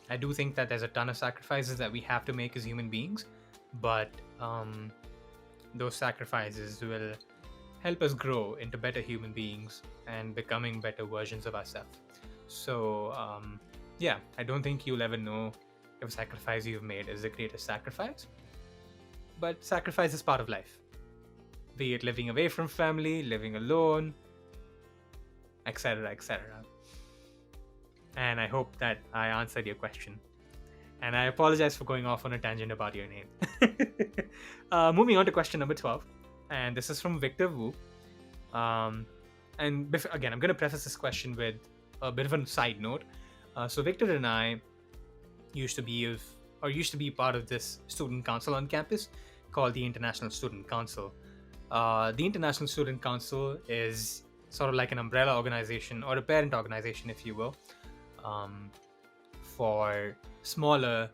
I do think that there's a ton of sacrifices that we have to make as human beings, but those sacrifices will help us grow into better human beings and becoming better versions of ourselves. So yeah, I don't think you'll ever know if a sacrifice you've made is the greatest sacrifice, but sacrifice is part of life. be it living away from family, living alone, etc., etc. And I hope that I answered your question. And I apologize for going off on a tangent about your name. Moving on to question number 12. And this is from Victor Wu. Again, I'm going to preface this question with a bit of a side note. So Victor and I used to be part of this student council on campus called the International Student Council. The International Student Council is sort of like an umbrella organization or a parent organization, if you will, for smaller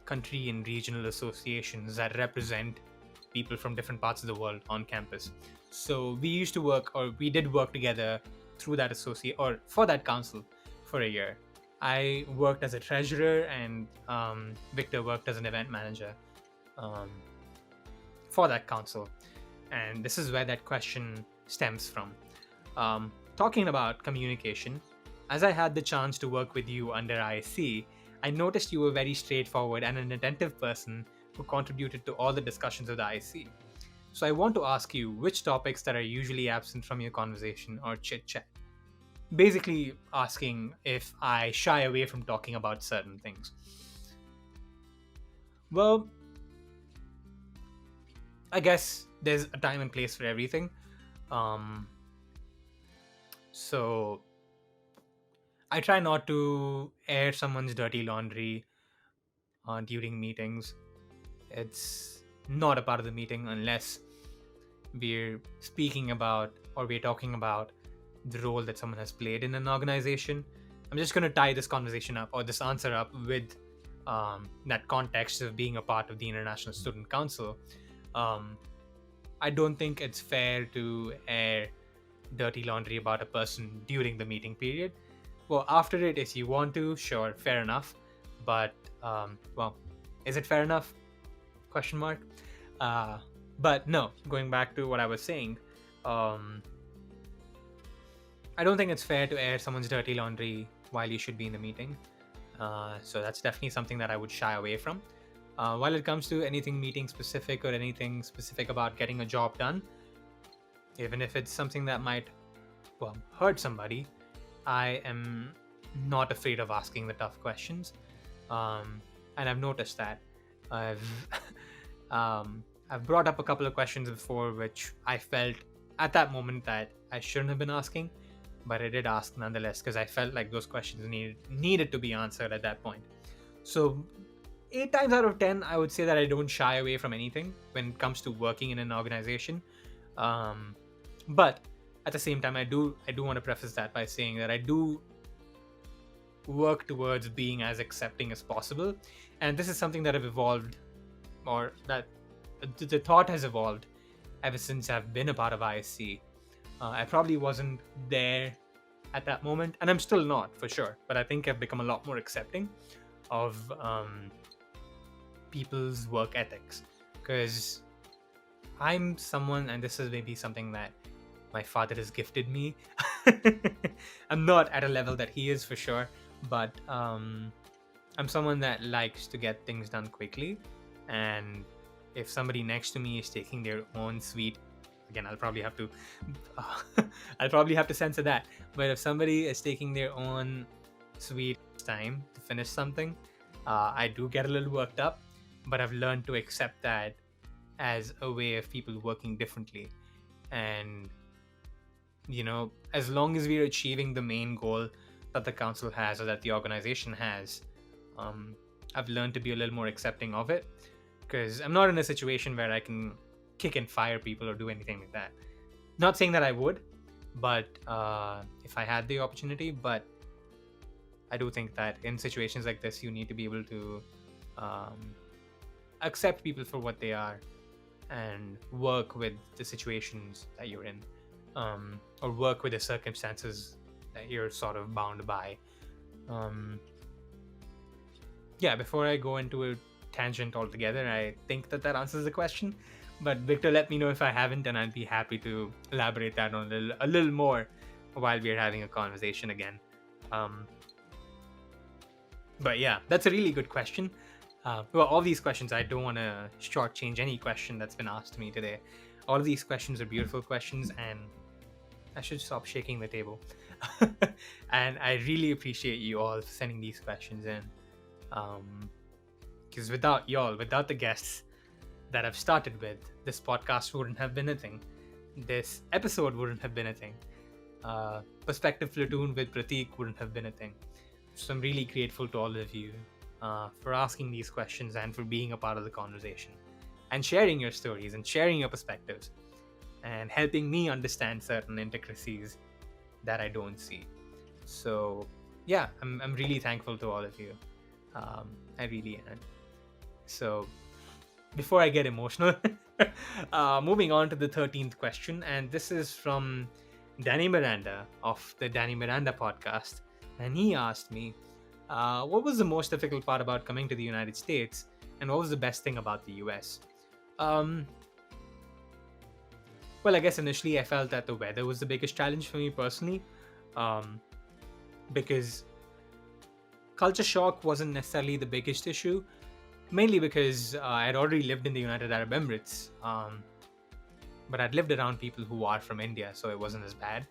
country and regional associations that represent people from different parts of the world on campus. So we used to work, or we did work together through that for that council for a year. I worked as a treasurer, and Victor worked as an event manager for that council. And this is where that question stems from. Talking about communication, as I had the chance to work with you under IC, I noticed you were very straightforward and an attentive person who contributed to all the discussions of the IC. So I want to ask you which topics that are usually absent from your conversation or chit-chat. Basically asking if I shy away from talking about certain things. Well, I guess there's a time and place for everything. So I try not to air someone's dirty laundry during meetings. It's not a part of the meeting unless we're speaking about or we're talking about the role that someone has played in an organization. I'm just going to tie this conversation up, or this answer up, with that context of being a part of the International Student Council. I don't think it's fair to air dirty laundry about a person during the meeting period. Well, after it, if you want to, sure, fair enough. But, well, is it fair enough? Question mark. But no, going back to what I was saying, I don't think it's fair to air someone's dirty laundry while you should be in the meeting. So that's definitely something that I would shy away from. While it comes to anything meeting specific or anything specific about getting a job done, even if it's something that might, well, hurt somebody, I am not afraid of asking the tough questions. And I've noticed that. I've brought up a couple of questions before which I felt at that moment that I shouldn't have been asking, but I did ask nonetheless because I felt like those questions needed to be answered at that point. So 8 times out of 10, I would say that I don't shy away from anything when it comes to working in an organization. But at the same time, I do want to preface that by saying that I do work towards being as accepting as possible. And this is something that I've evolved, or that the thought has evolved ever since I've been a part of ISC. I probably wasn't there at that moment, and I'm still not, for sure. But I think I've become a lot more accepting of people's work ethics. Because I'm someone, and this is maybe something that my father has gifted me. I'm not at a level that he is, for sure, but I'm someone that likes to get things done quickly. And if somebody next to me is taking their own sweet, again, I'll probably have to censor that, but if somebody is taking their own sweet time to finish something, I do get a little worked up, but I've learned to accept that as a way of people working differently. And as long as we're achieving the main goal that the council has, or that the organization has, I've learned to be a little more accepting of it, because I'm not in a situation where I can kick and fire people or do anything like that. Not saying that I would, but if I had the opportunity. But I do think that in situations like this, you need to be able to accept people for what they are and work with the situations that you're in, or work with the circumstances that you're sort of bound by. Before I go into a tangent altogether, I think that answers the question. But Victor, let me know if I haven't, and I'd be happy to elaborate that on a little more while we're having a conversation again. But yeah, that's a really good question. Well, all these questions, I don't want to shortchange any question that's been asked to me today. All of these questions are beautiful questions, and I should stop shaking the table. And I really appreciate you all for sending these questions in. Because without y'all, without the guests that I've started with, this podcast wouldn't have been a thing. This episode wouldn't have been a thing. Perspective Platoon with Prateek wouldn't have been a thing. So I'm really grateful to all of you for asking these questions and for being a part of the conversation and sharing your stories and sharing your perspectives and helping me understand certain intricacies that I don't see. So yeah, I'm really thankful to all of you. I really am. So before I get emotional, moving on to the 13th question, and this is from Danny Miranda of the Danny Miranda podcast, and he asked me, what was the most difficult part about coming to the United States, and what was the best thing about the US? Well, I guess initially I felt that the weather was the biggest challenge for me personally, because culture shock wasn't necessarily the biggest issue, mainly because I'd already lived in the United Arab Emirates, but I'd lived around people who are from India, so it wasn't as bad.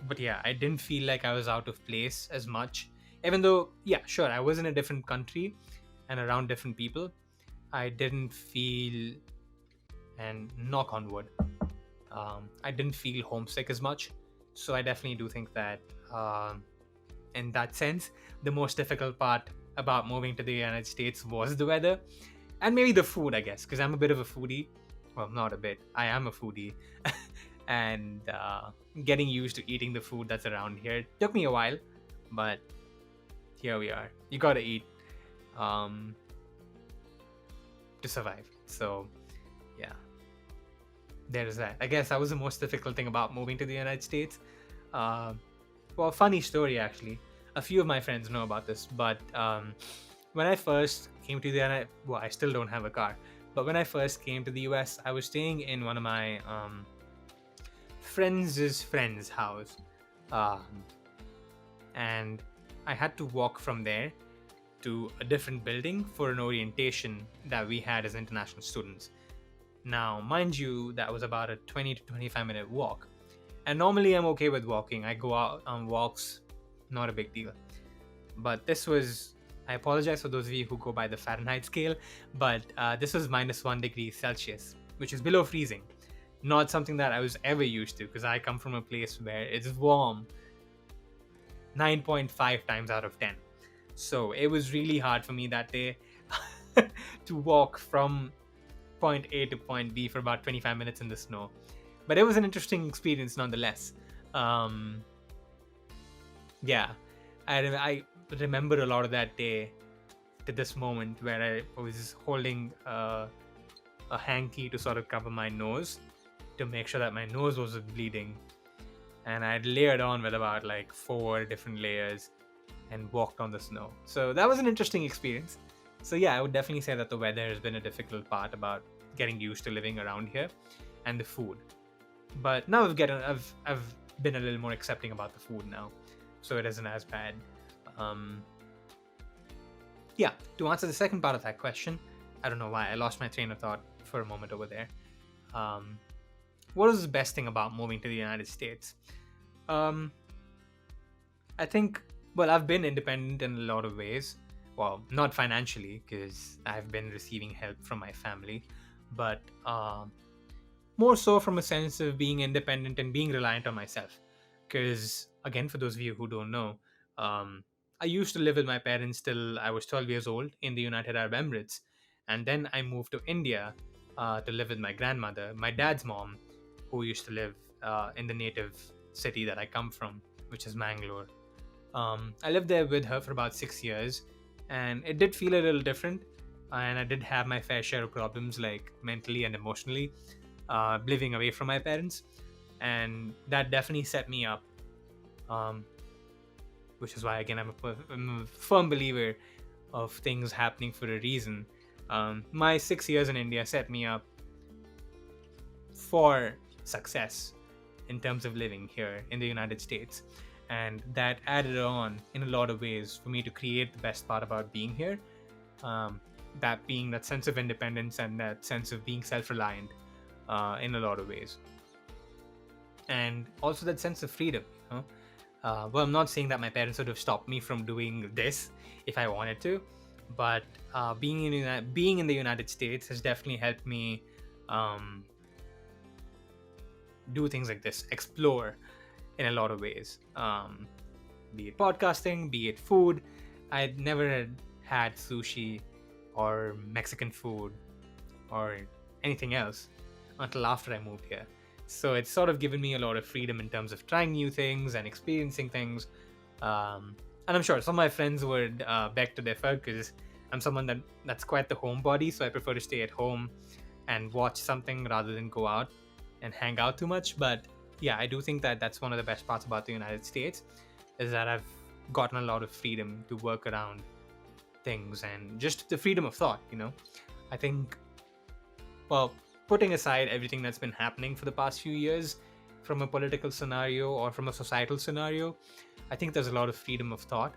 But yeah, I didn't feel like I was out of place as much, even though, yeah, sure, I was in a different country and around different people. I didn't feel, and knock on wood, I didn't feel homesick as much. So I definitely do think that in that sense, the most difficult part about moving to the United States was the weather and maybe the food, I guess, because I'm a bit of a foodie. Well, not a bit, I am a foodie. And getting used to eating the food that's around here took me a while, but here we are. You gotta eat to survive. So yeah, there's that. I guess that was the most difficult thing about moving to the United States. Well, funny story actually. A few of my friends know about this, but when I first came to the United, well, I still don't have a car, but when I first came to the US, I was staying in one of my friend's house, and I had to walk from there to a different building for an orientation that we had as international students. Now, mind you, that was about a 20 to 25 minute walk. And normally I'm okay with walking. I go out on walks, not a big deal. But this was, I apologize for those of you who go by the Fahrenheit scale, but this was -1 degree Celsius, which is below freezing. Not something that I was ever used to, because I come from a place where it's warm 9.5 times out of 10. So it was really hard for me that day to walk from point A to point B for about 25 minutes in the snow. But it was an interesting experience nonetheless. Yeah, I remember a lot of that day to this moment where I was holding a hanky to sort of cover my nose to make sure that my nose wasn't bleeding. And I'd layered on with about like 4 different layers and walked on the snow. So that was an interesting experience. So yeah, I would definitely say that the weather has been a difficult part about getting used to living around here, and the food. But now I've been a little more accepting about the food now, so it isn't as bad. Yeah, to answer the second part of that question, I don't know why I lost my train of thought for a moment over there. What is the best thing about moving to the United States? I think, well, I've been independent in a lot of ways. Well, not financially, because I've been receiving help from my family, but more so from a sense of being independent and being reliant on myself. Because, again, for those of you who don't know, I used to live with my parents till I was 12 years old in the United Arab Emirates. And then I moved to India to live with my grandmother, my dad's mom, who used to live in the native city that I come from, which is Mangalore. I lived there with her for about 6 years, and it did feel a little different. And I did have my fair share of problems, like mentally and emotionally, living away from my parents. And that definitely set me up, which is why, again, I'm a firm believer of things happening for a reason. My 6 years in India set me up for success in terms of living here in the United States. And that added on in a lot of ways for me to create the best part about being here. That being that sense of independence and that sense of being self-reliant. in a lot of ways. And also that sense of freedom, you know. Well, I'm not saying that my parents would have stopped me from doing this if I wanted to, but being in the United States has definitely helped me do things like this, explore in a lot of ways. Be it podcasting, be it food. I'd never had sushi or Mexican food or anything else until after I moved here. So it's sort of given me a lot of freedom in terms of trying new things and experiencing things. And I'm sure some of my friends would beg to differ because I'm someone that's quite the homebody, so I prefer to stay at home and watch something rather than go out and hang out too much. But yeah, I do think that that's one of the best parts about the United States, is that I've gotten a lot of freedom to work around things and just the freedom of thought, you know. I think, well, putting aside everything that's been happening for the past few years from a political scenario or from a societal scenario, I think there's a lot of freedom of thought,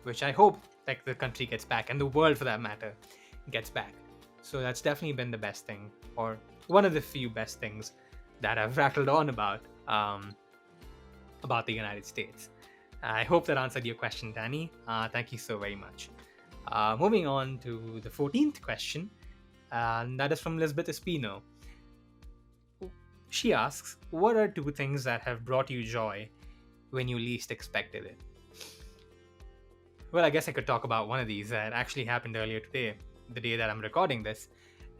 which I hope like the country gets back, and the world for that matter gets back. So that's definitely been the best thing, or one of the few best things that I've rattled on about the United States. I hope that answered your question, Danny. Thank you so very much. Moving on to the 14th question, and that is from Lisbeth Espino. She asks, what are two things that have brought you joy when you least expected it? Well, I guess I could talk about one of these that actually happened earlier today, the day that I'm recording this,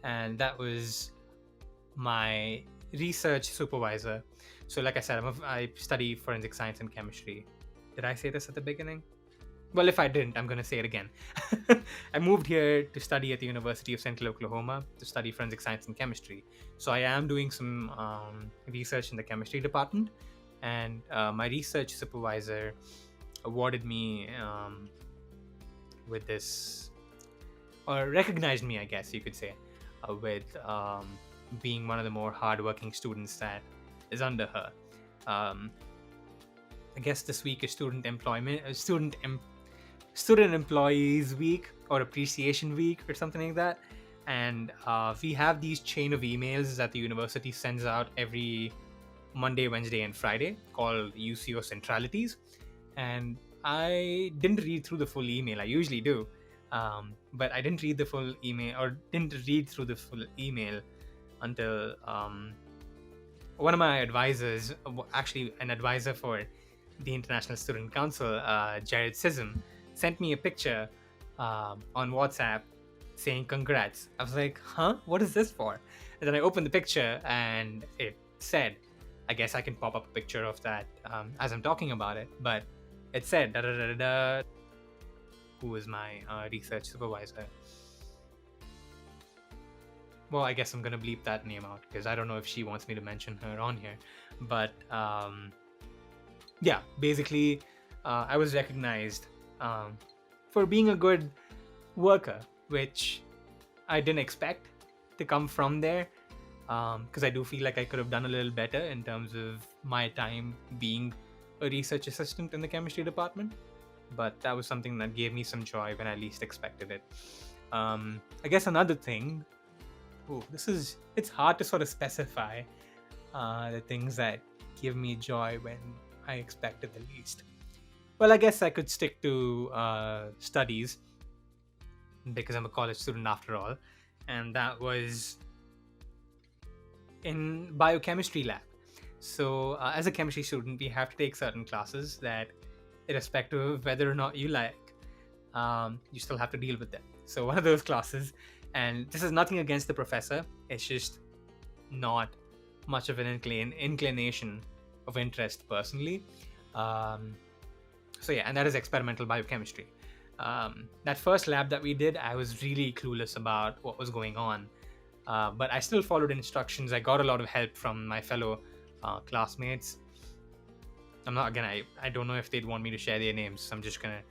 and that was my research supervisor. So like I said, I study forensic science and chemistry. Did I say this at the beginning? Well, if I didn't, I'm going to say it again. I moved here to study at the University of Central Oklahoma to study forensic science and chemistry. So I am doing some research in the chemistry department, and my research supervisor awarded me with this, or recognized me, I guess you could say, with being one of the more hardworking students that is under her. I guess this week is student employees week or appreciation week or something like that, and we have these chain of emails that the university sends out every Monday, Wednesday, and Friday called UCO Centralities. And I didn't read through the full email. I usually do, but I didn't read the full email, or didn't read through the full email until one of my advisors, actually an advisor for the International Student Council, Jared Sism, sent me a picture on WhatsApp saying congrats. I was like, huh? What is this for? And then I opened the picture and it said, I guess I can pop up a picture of that as I'm talking about it, but it said da da da da da, who was my research supervisor. Well, I guess I'm gonna bleep that name out because I don't know if she wants me to mention her on here. But yeah, basically, I was recognized for being a good worker, which I didn't expect to come from there, because I do feel like I could have done a little better in terms of my time being a research assistant in the chemistry department. But that was something that gave me some joy when I least expected it. I guess another thing, it's hard to sort of specify the things that give me joy when I expected the least. Well, I guess I could stick to studies because I'm a college student after all, and that was in biochemistry lab. So as a chemistry student, we have to take certain classes that, irrespective of whether or not you like, you still have to deal with them. So one of those classes, and this is nothing against the professor, it's just not much of an inclination of interest personally. So yeah, and that is experimental biochemistry. That first lab that we did, I was really clueless about what was going on, but I still followed instructions. I got a lot of help from my fellow classmates. I don't know if they'd want me to share their names, so I'm just gonna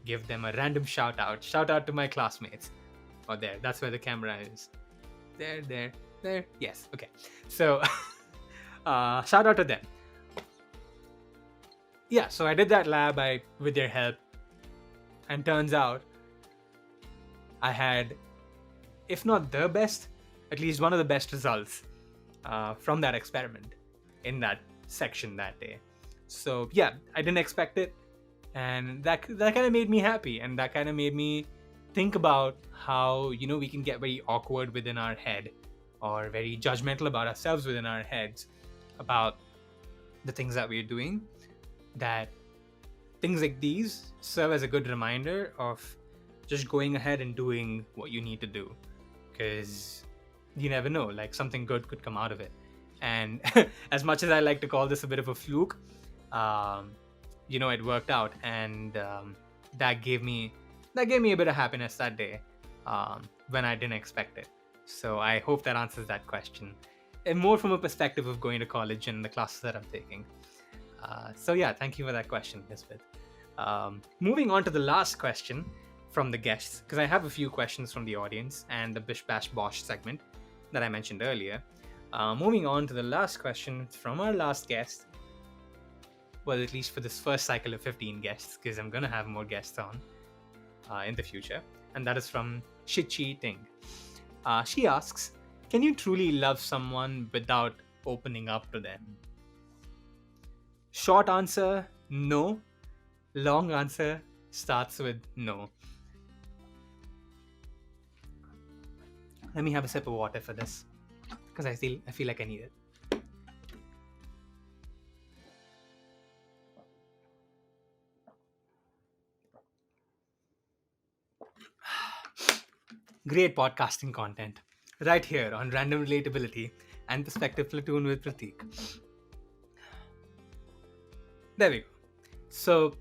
give them a random shout out to my classmates. Oh, there, that's where the camera is. There, yes, okay. So shout out to them. Yeah, so I did that lab with their help, and turns out I had, if not the best, at least one of the best results from that experiment in that section that day. So yeah, I didn't expect it, and that kind of made me happy, and that kind of made me think about how we can get very awkward within our head, or very judgmental about ourselves within our heads about the things that we're doing. That things like these serve as a good reminder of just going ahead and doing what you need to do, because you never know, like something good could come out of it. And as much as I like to call this a bit of a fluke, it worked out, and that gave me a bit of happiness that day, when I didn't expect it. So I hope that answers that question, and more from a perspective of going to college and the classes that I'm taking. So yeah, thank you for that question, Lisbeth. Moving on to the last question from the guests, because I have a few questions from the audience and the Bish Bash Bosh segment that I mentioned earlier. Moving on to the last question from our last guest. Well, at least for this first cycle of 15 guests, because I'm going to have more guests on in the future. And that is from Shi Qi. She asks, can you truly love someone without opening up to them? Short answer, no. Long answer starts with no. Let me have a sip of water for this, because I feel like I need it. Great podcasting content right here on Random Relatability and Perspective Platoon with Prateek. There we go. So,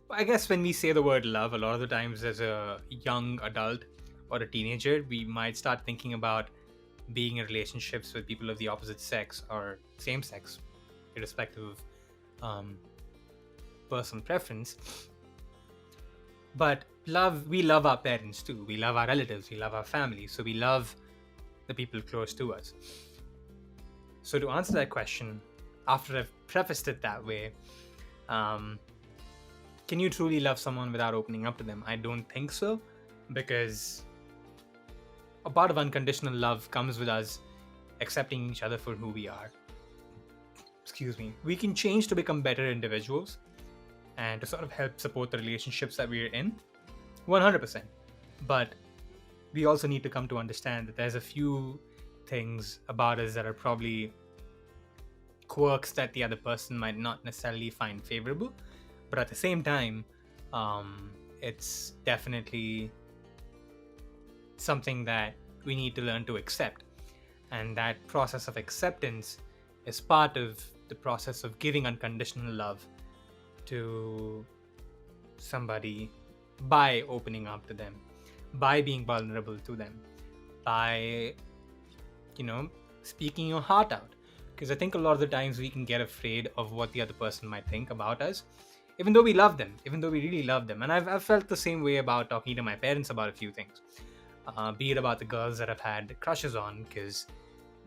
I guess when we say the word love, a lot of the times as a young adult or a teenager, we might start thinking about being in relationships with people of the opposite sex or same sex, irrespective of personal preference. But we love our parents too. We love our relatives. We love our family. So we love the people close to us. So to answer that question, after I've prefaced it that way, can you truly love someone without opening up to them? I don't think so, because a part of unconditional love comes with us accepting each other for who we are. Excuse me. We can change to become better individuals and to sort of help support the relationships that we're in, 100%. But we also need to come to understand that there's a few things about us that are probably quirks that the other person might not necessarily find favorable, but at the same time, it's definitely something that we need to learn to accept. And that process of acceptance is part of the process of giving unconditional love to somebody by opening up to them, by being vulnerable to them, by speaking your heart out. Because I think a lot of the times we can get afraid of what the other person might think about us, even though we love them, even though we really love them. And I've felt the same way about talking to my parents about a few things, be it about the girls that I've had crushes on, because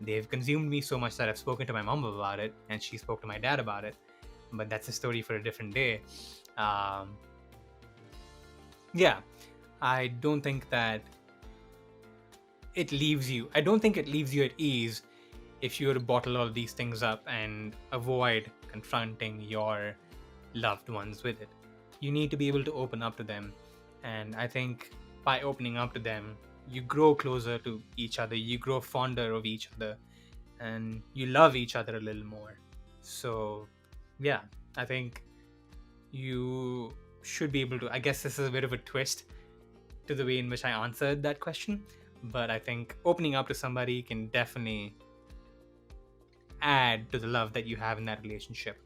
they've consumed me so much that I've spoken to my mom about it, and she spoke to my dad about it. But that's a story for a different day. Yeah, I don't think that it leaves you. I don't think it leaves you at ease if you were to bottle all these things up and avoid confronting your loved ones with it. You need to be able to open up to them. And I think by opening up to them, you grow closer to each other, you grow fonder of each other, and you love each other a little more. So yeah, I think you should be able to, I guess this is a bit of a twist to the way in which I answered that question, but I think opening up to somebody can definitely add to the love that you have in that relationship.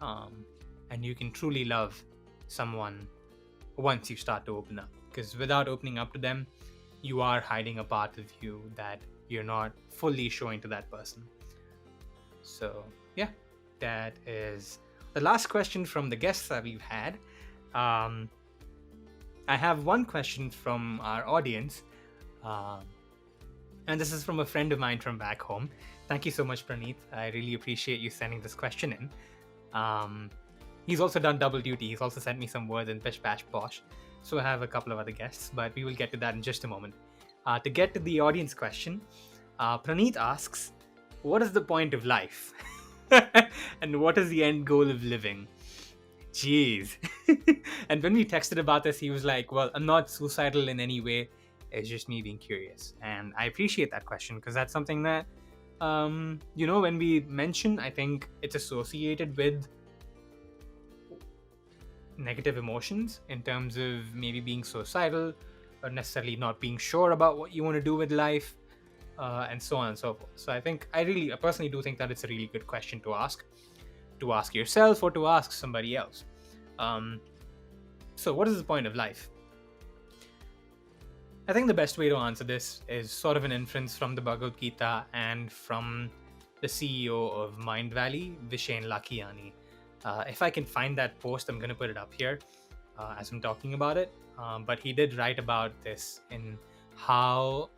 And you can truly love someone once you start to open up, because without opening up to them, you are hiding a part of you that you're not fully showing to that person. So yeah, that is the last question from the guests that we've had. I have one question from our audience, and this is from a friend of mine from back home. Thank you so much, Pranith. I really appreciate you sending this question in. He's also done double duty. He's also sent me some words in Bish Bash Bosh. So I have a couple of other guests, but we will get to that in just a moment. To get to the audience question, Pranith asks, what is the point of life? And what is the end goal of living? Jeez. And when we texted about this, he was like, well, I'm not suicidal in any way. It's just me being curious. And I appreciate that question because that's something that, when we mention, I think it's associated with negative emotions in terms of maybe being suicidal or necessarily not being sure about what you want to do with life, and so on and so forth. So I personally do think that it's a really good question to ask yourself or to ask somebody else. So what is the point of life? I think the best way to answer this is sort of an inference from the Bhagavad Gita and from the CEO of Mind Valley, Vishen Lakhiani. If I can find that post, I'm going to put it up here as I'm talking about it. But he did write about this in how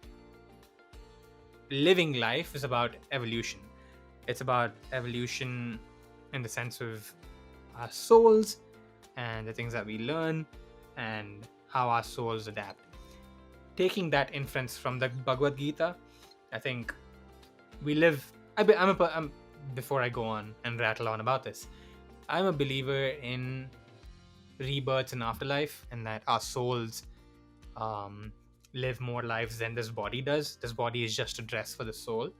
living life is about evolution. It's about evolution in the sense of our souls and the things that we learn and how our souls adapt. Taking that inference from the Bhagavad Gita, I think we live. Before I go on and rattle on about this, I'm a believer in rebirths and afterlife, and that our souls live more lives than this body does. This body is just a dress for the soul.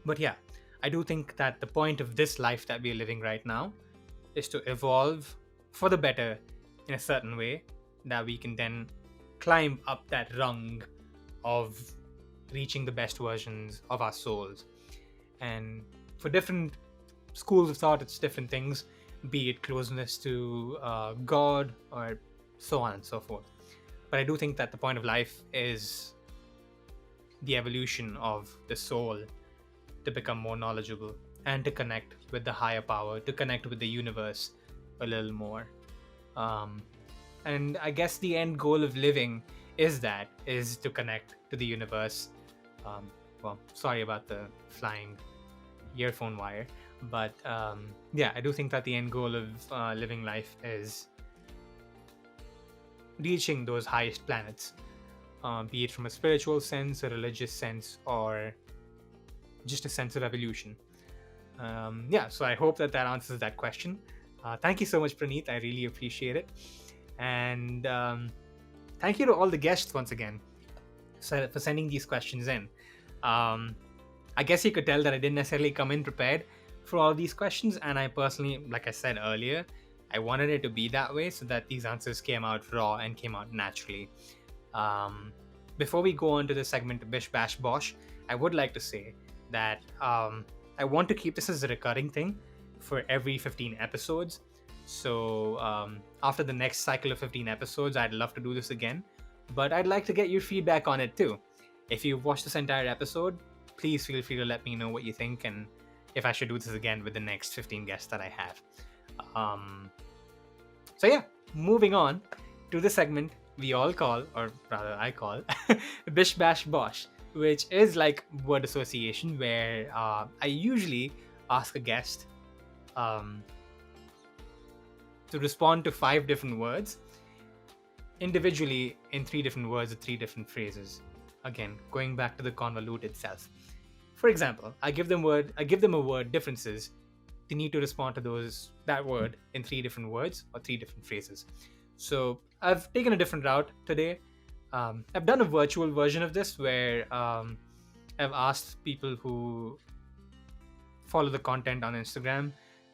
But yeah, I do think that the point of this life that we're living right now is to evolve for the better in a certain way, that we can then climb up that rung of reaching the best versions of our souls. And for different schools of thought, it's different things, be it closeness to God or so on and so forth. But I do think that the point of life is the evolution of the soul to become more knowledgeable and to connect with the higher power, to connect with the universe a little more. And I guess the end goal of living is to connect to the universe. Well, sorry about the flying earphone wire, but yeah, I do think that the end goal of living life is reaching those highest planets, be it from a spiritual sense, a religious sense, or just a sense of evolution. Yeah, so I hope that answers that question. Thank you so much, Pranith. I really appreciate it. And thank you to all the guests once again for sending these questions in. I guess you could tell that I didn't necessarily come in prepared for all these questions, and I personally, like I said earlier, I wanted it to be that way so that these answers came out raw and came out naturally. Before we go on to the segment Bish Bash Bosh, I would like to say that I want to keep this as a recurring thing for every 15 episodes. So after the next cycle of 15 episodes, I'd love to do this again, but I'd like to get your feedback on it too. If you've watched this entire episode, please feel free to let me know what you think and if I should do this again with the next 15 guests that I have. So yeah, moving on to the segment we all call, or rather I call, Bish Bash Bosh, which is like word association, where I usually ask a guest to respond to 5 different words individually in 3 different words or 3 different phrases. Again, going back to the convolute itself. For example, I give them a word differences. They need to respond to that word in 3 different words or 3 different phrases. So I've taken a different route today. I've done a virtual version of this where I've asked people who follow the content on Instagram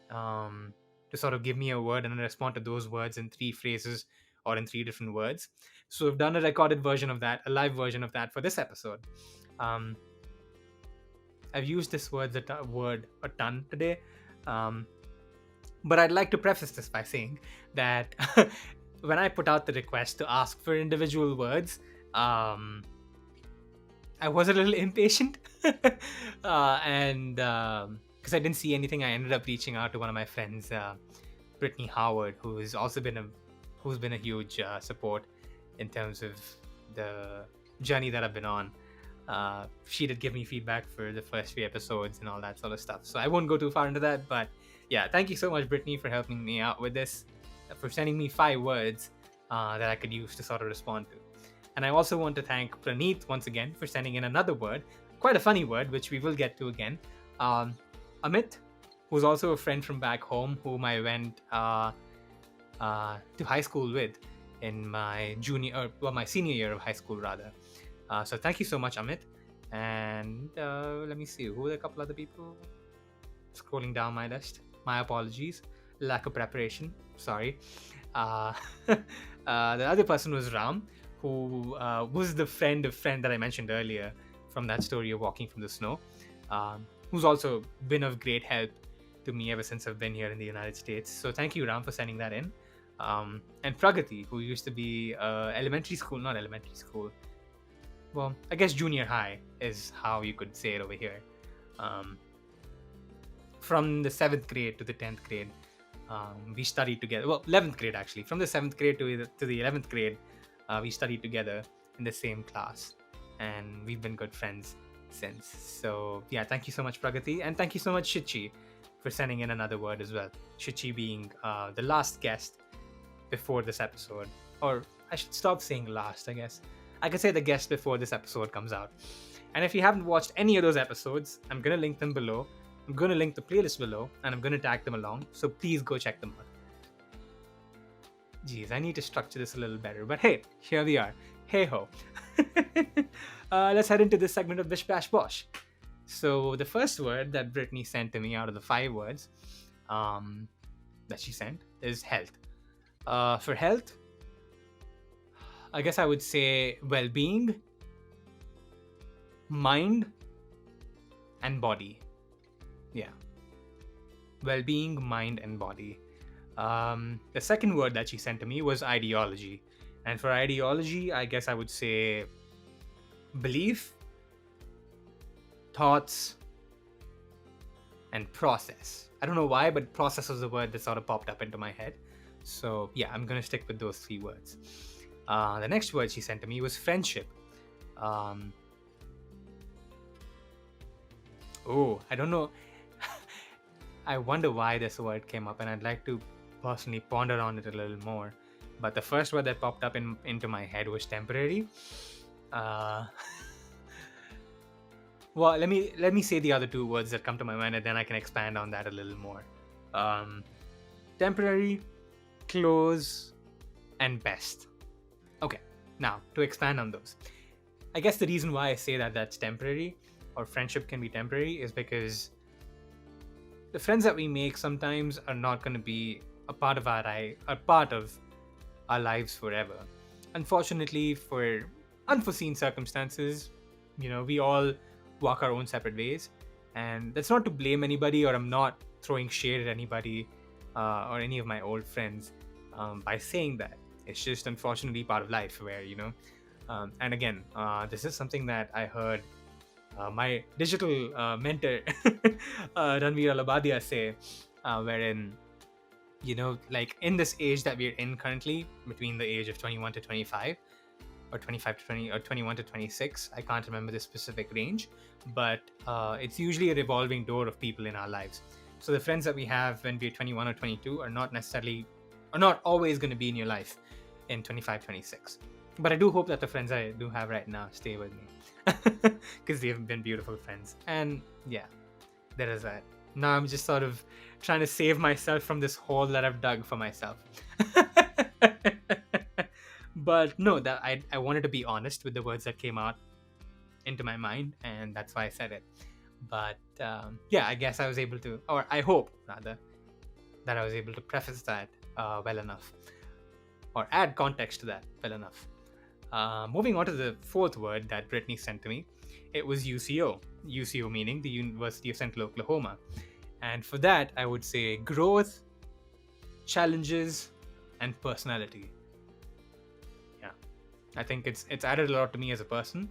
to sort of give me a word and then respond to those words in 3 phrases or in 3 different words. So I've done a recorded version of that, a live version of that for this episode. I've used this word a ton today, but I'd like to preface this by saying that when I put out the request to ask for individual words, I was a little impatient, and because I didn't see anything, I ended up reaching out to one of my friends, Brittany Howard, who's been a huge support in terms of the journey that I've been on. She did give me feedback for the first few episodes and all that sort of stuff, so I won't go too far into that. But yeah, thank you so much, Brittany, for helping me out with this, for sending me 5 words that I could use to sort of respond to. And I also want to thank Pranith once again for sending in another word, quite a funny word, which we will get to again. Amit, who's also a friend from back home, whom I went to high school with in my my senior year of high school, rather. So thank you so much, Amit. And let me see, who are a couple other people? Scrolling down my list. My apologies. Lack of preparation. Sorry. Uh, the other person was Ram, who was the friend that I mentioned earlier from that story of walking from the snow, who's also been of great help to me ever since I've been here in the United States. So thank you, Ram, for sending that in. And Pragati, who used to be not elementary school. Well, I guess junior high is how you could say it over here. From the 7th grade to the 10th grade, we studied together. Well, 11th grade actually. From the 7th grade to the 11th grade, we studied together in the same class, and we've been good friends since. So yeah, thank you so much, Pragati, and thank you so much, Shi Qi, for sending in another word as well. Shi Qi being the last guest before this episode, or I should stop saying last, I guess. I could say the guest before this episode comes out. And if you haven't watched any of those episodes, I'm going to link them below. I'm going to link the playlist below, and I'm going to tag them along. So please go check them out. Geez, I need to structure this a little better. But hey, here we are. Hey ho. Let's head into this segment of Bish Bash Bosh. So the first word that Brittany sent to me out of the 5 words that she sent is health. For health, I guess I would say well-being, mind, and body. Yeah. Well-being, mind, and body. The second word that she sent to me was ideology. And for ideology, I guess I would say belief, thoughts, and process. I don't know why, but process was the word that sort of popped up into my head. So yeah, I'm going to stick with those 3 words. The next word she sent to me was friendship. I don't know. I wonder why this word came up, and I'd like to personally ponder on it a little more. But the first word that popped up into my head was temporary. Well, let me say the other 2 words that come to my mind, and then I can expand on that a little more. Temporary, close, and best. Okay, now to expand on those. I guess the reason why I say that that's temporary, or friendship can be temporary, is because the friends that we make sometimes are not going to be a part of our lives forever. Unfortunately, for unforeseen circumstances, we all walk our own separate ways, and that's not to blame anybody, or I'm not throwing shade at anybody or any of my old friends by saying that. It's just unfortunately part of life where, and again, this is something that I heard my digital mentor, Ranveer Alabadia, say, wherein, like in this age that we're in currently, between the age of 21 to 25, or 25 to 20, or 21 to 26, I can't remember the specific range, but it's usually a revolving door of people in our lives. So the friends that we have when we're 21 or 22 are not always going to be in your life in 25, 26. But I do hope that the friends I do have right now stay with me, because they have been beautiful friends. And yeah, there is that. Now I'm just sort of trying to save myself from this hole that I've dug for myself. But no, that I wanted to be honest with the words that came out into my mind, and that's why I said it. But yeah, I guess I was able to, or I hope rather, that I was able to preface that well enough, or add context to that well enough. Moving on to the 4th word that Brittany sent to me, it was UCO. UCO meaning the University of Central Oklahoma. And for that, I would say growth, challenges, and personality. Yeah, I think it's added a lot to me as a person.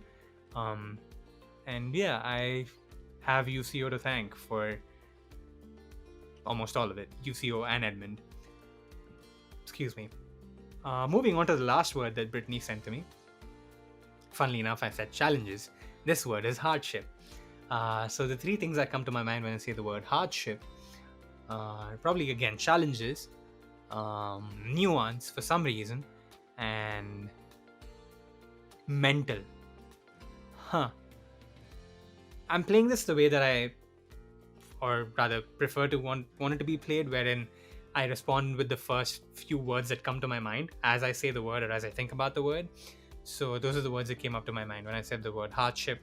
And yeah, I have UCO to thank for almost all of it. UCO and Edmund. Excuse me. Moving on to the last word that Brittany sent to me. Funnily enough, I said challenges. This word is hardship. So the 3 things that come to my mind when I say the word hardship are probably, again, challenges, nuance for some reason, and mental. Huh. I'm playing this the way that I, or rather, prefer to want it to be played, wherein I respond with the first few words that come to my mind as I say the word or as I think about the word. So those are the words that came up to my mind when I said the word hardship,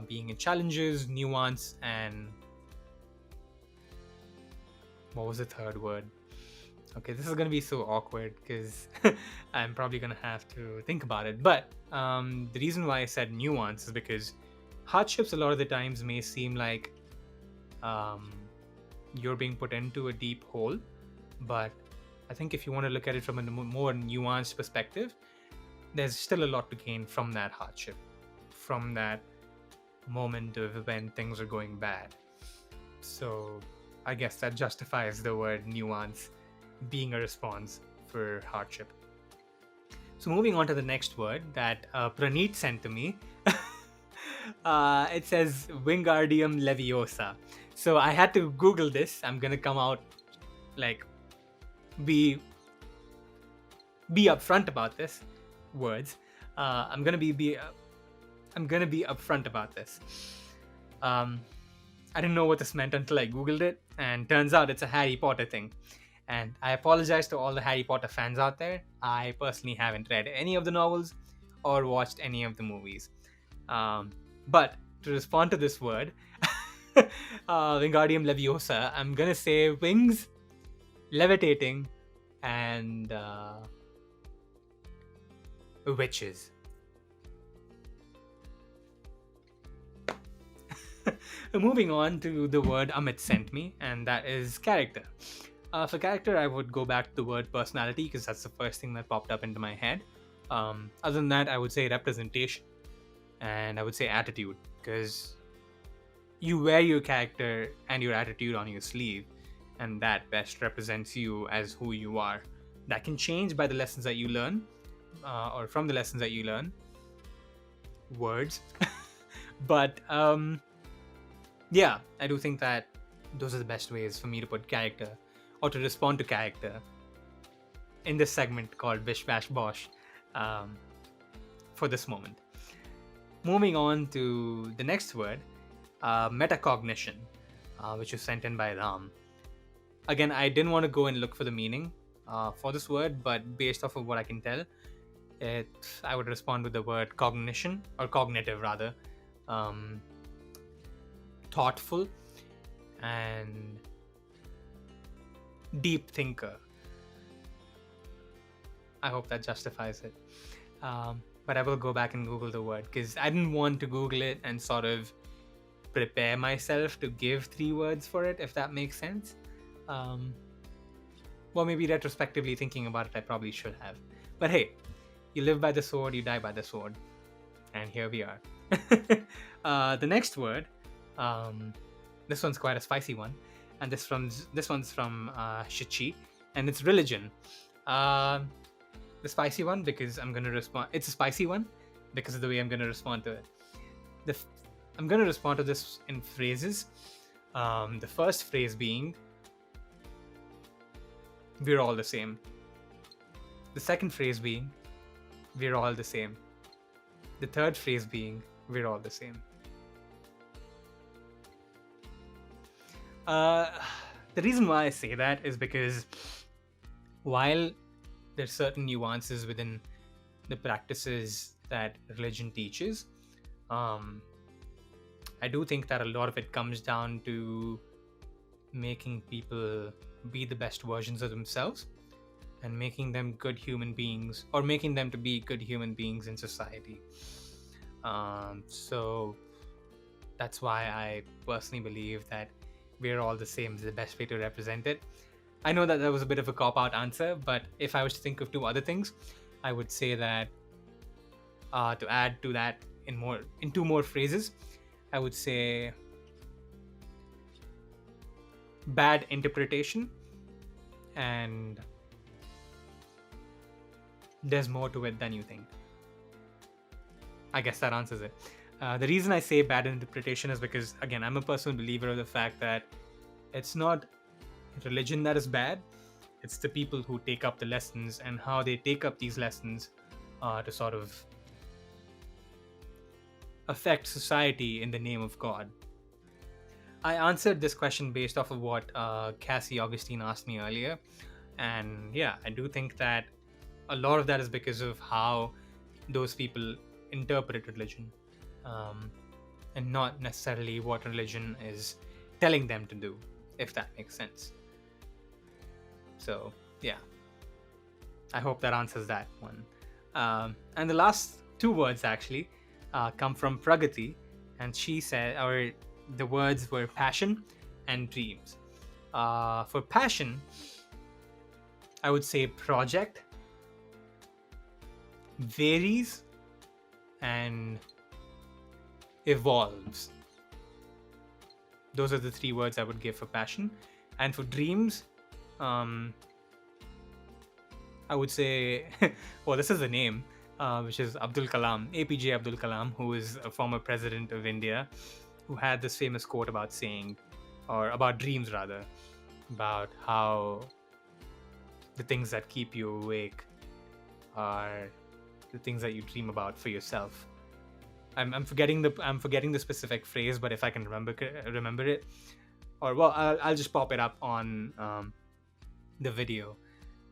being in challenges, nuance, and what was the third word? Okay, this is going to be so awkward because I'm probably going to have to think about it. But the reason why I said nuance is because hardships a lot of the times may seem like um, you're being put into a deep hole. But I think if you want to look at it from a more nuanced perspective, there's still a lot to gain from that hardship, from that moment of when things are going bad. So I guess that justifies the word nuance being a response for hardship. So moving on to the next word that Pranith sent to me. It says Wingardium Leviosa. So I had to Google this. I'm gonna come out like be upfront about this words. I'm gonna be upfront about this. I didn't know what this meant until I Googled it, and turns out it's a Harry Potter thing. And I apologize to all the Harry Potter fans out there. I personally haven't read any of the novels or watched any of the movies. But to respond to this word, Wingardium Leviosa, I'm gonna say wings, levitating, and witches. Moving on to the word Amit sent me, and that is character. For character, I would go back to the word personality because that's the first thing that popped up into my head. Other than that, I would say representation, and I would say attitude because you wear your character and your attitude on your sleeve, and that best represents you as who you are. That can change by the lessons that you learn, or from the lessons that you learn. Words. But yeah, I do think that those are the best ways for me to put character or to respond to character in this segment called Bish Bash Bosh for this moment. Moving on to the next word, metacognition, which was sent in by Ram. Again, I didn't want to go and look for the meaning for this word, but based off of what I can tell, I would respond with the word cognition, or cognitive rather. Thoughtful and deep thinker. I hope that justifies it. But I will go back and Google the word because I didn't want to Google it and sort of prepare myself to give 3 words for it, if that makes sense. Well, maybe retrospectively thinking about it, I probably should have. But hey, you live by the sword, you die by the sword. And here we are. The next word, this one's quite a spicy one, and this one's from Shi Qi, and it's religion. The spicy one because I'm gonna respond. It's a spicy one because of the way I'm gonna respond to it. I'm gonna respond to this in phrases. The first phrase being, "We're all the same." The second phrase being, "We're all the same." The third phrase being, "We're all the same." The reason why I say that is because while there's certain nuances within the practices that religion teaches, I do think that a lot of it comes down to making people be the best versions of themselves and making them good human beings, or making them to be good human beings in society. So that's why I personally believe that we're all the same is the best way to represent it. I know that was a bit of a cop-out answer, but if I was to think of 2 other things, I would say that to add to that in 2 more phrases, I would say bad interpretation and there's more to it than you think. I guess that answers it. The reason I say bad interpretation is because, again, I'm a personal believer of the fact that it's not religion that is bad, it's the people who take up the lessons and how they take up these lessons to sort of affect society in the name of God? I answered this question based off of what Cassie Augustine asked me earlier. And yeah, I do think that a lot of that is because of how those people interpret religion, um, and not necessarily what religion is telling them to do, if that makes sense. So, yeah, I hope that answers that one. And the last two words actually come from Pragati, and she said, or the words were passion and dreams. For passion, I would say project, varies, and evolves. Those are the three words I would give for passion. And for dreams, um, I would say, well, this is the name, which is Abdul Kalam, APJ Abdul Kalam, who is a former president of India, who had this famous quote about saying, or about dreams rather, about how the things that keep you awake are the things that you dream about for yourself. I'm forgetting the specific phrase, but if I can remember it, or well, I'll just pop it up on the video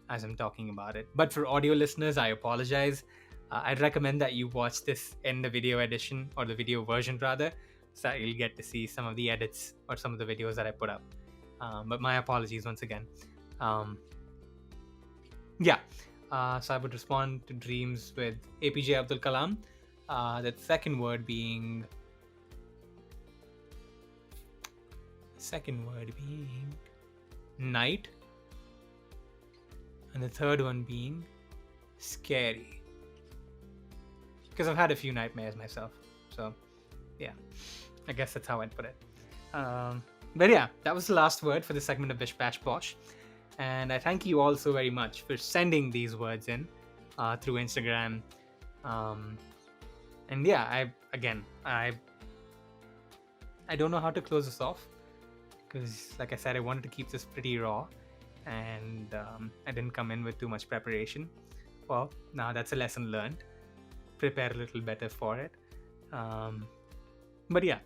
as I'm talking about it. But for audio listeners, I apologize. I'd recommend that you watch this in the video edition, or the video version rather, so that you'll get to see some of the edits or some of the videos that I put up. But my apologies once again. Yeah, so I would respond to dreams with APJ Abdul Kalam. The second word being night, and the third one being scary, because I've had a few nightmares myself. So yeah, I guess that's how I'd put it. But yeah, that was the last word for the segment of Bish Bash Bosh, and I thank you all so very much for sending these words in through Instagram. And yeah, I don't know how to close this off, because like I said, I wanted to keep this pretty raw, and I didn't come in with too much preparation. Well, now that's a lesson learned. Prepare a little better for it. But yeah,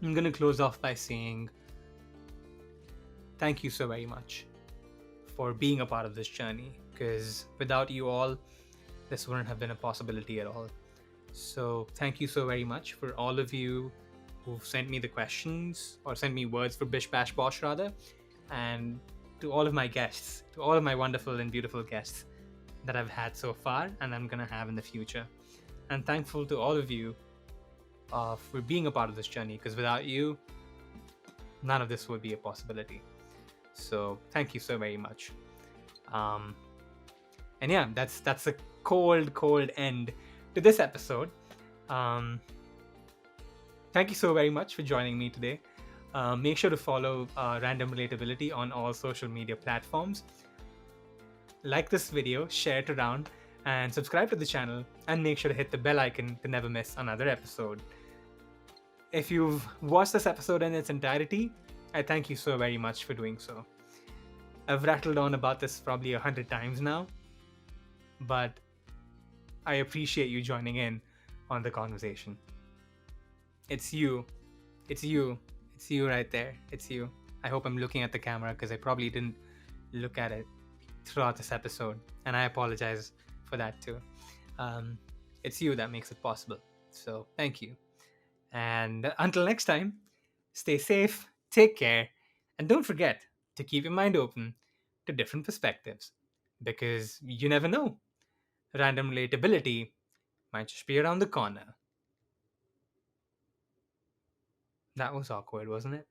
I'm gonna close off by saying thank you so very much for being a part of this journey, because without you all, this wouldn't have been a possibility at all. So thank you so very much for all of you who've sent me the questions, or sent me words for Bish Bash Bosh rather, and to all of my guests, to all of my wonderful and beautiful guests that I've had so far and I'm gonna have in the future. And thankful to all of you for being a part of this journey, because without you, none of this would be a possibility. So thank you so very much. And yeah, that's a cold end to this episode. Thank you so very much for joining me today. Make sure to follow Random Relatability on all social media platforms. Like this video, share it around, and subscribe to the channel, and make sure to hit the bell icon to never miss another episode. If you've watched this episode in its entirety, I thank you so very much for doing so. I've rattled on about this probably 100 times now, but I appreciate you joining in on the conversation. It's you right there. It's you. I hope I'm looking at the camera, because I probably didn't look at it throughout this episode, and I apologize for that too. It's you that makes it possible. So thank you. And until next time, stay safe, take care, and don't forget to keep your mind open to different perspectives, because you never know. Random relatability might just be around the corner. That was awkward, wasn't it?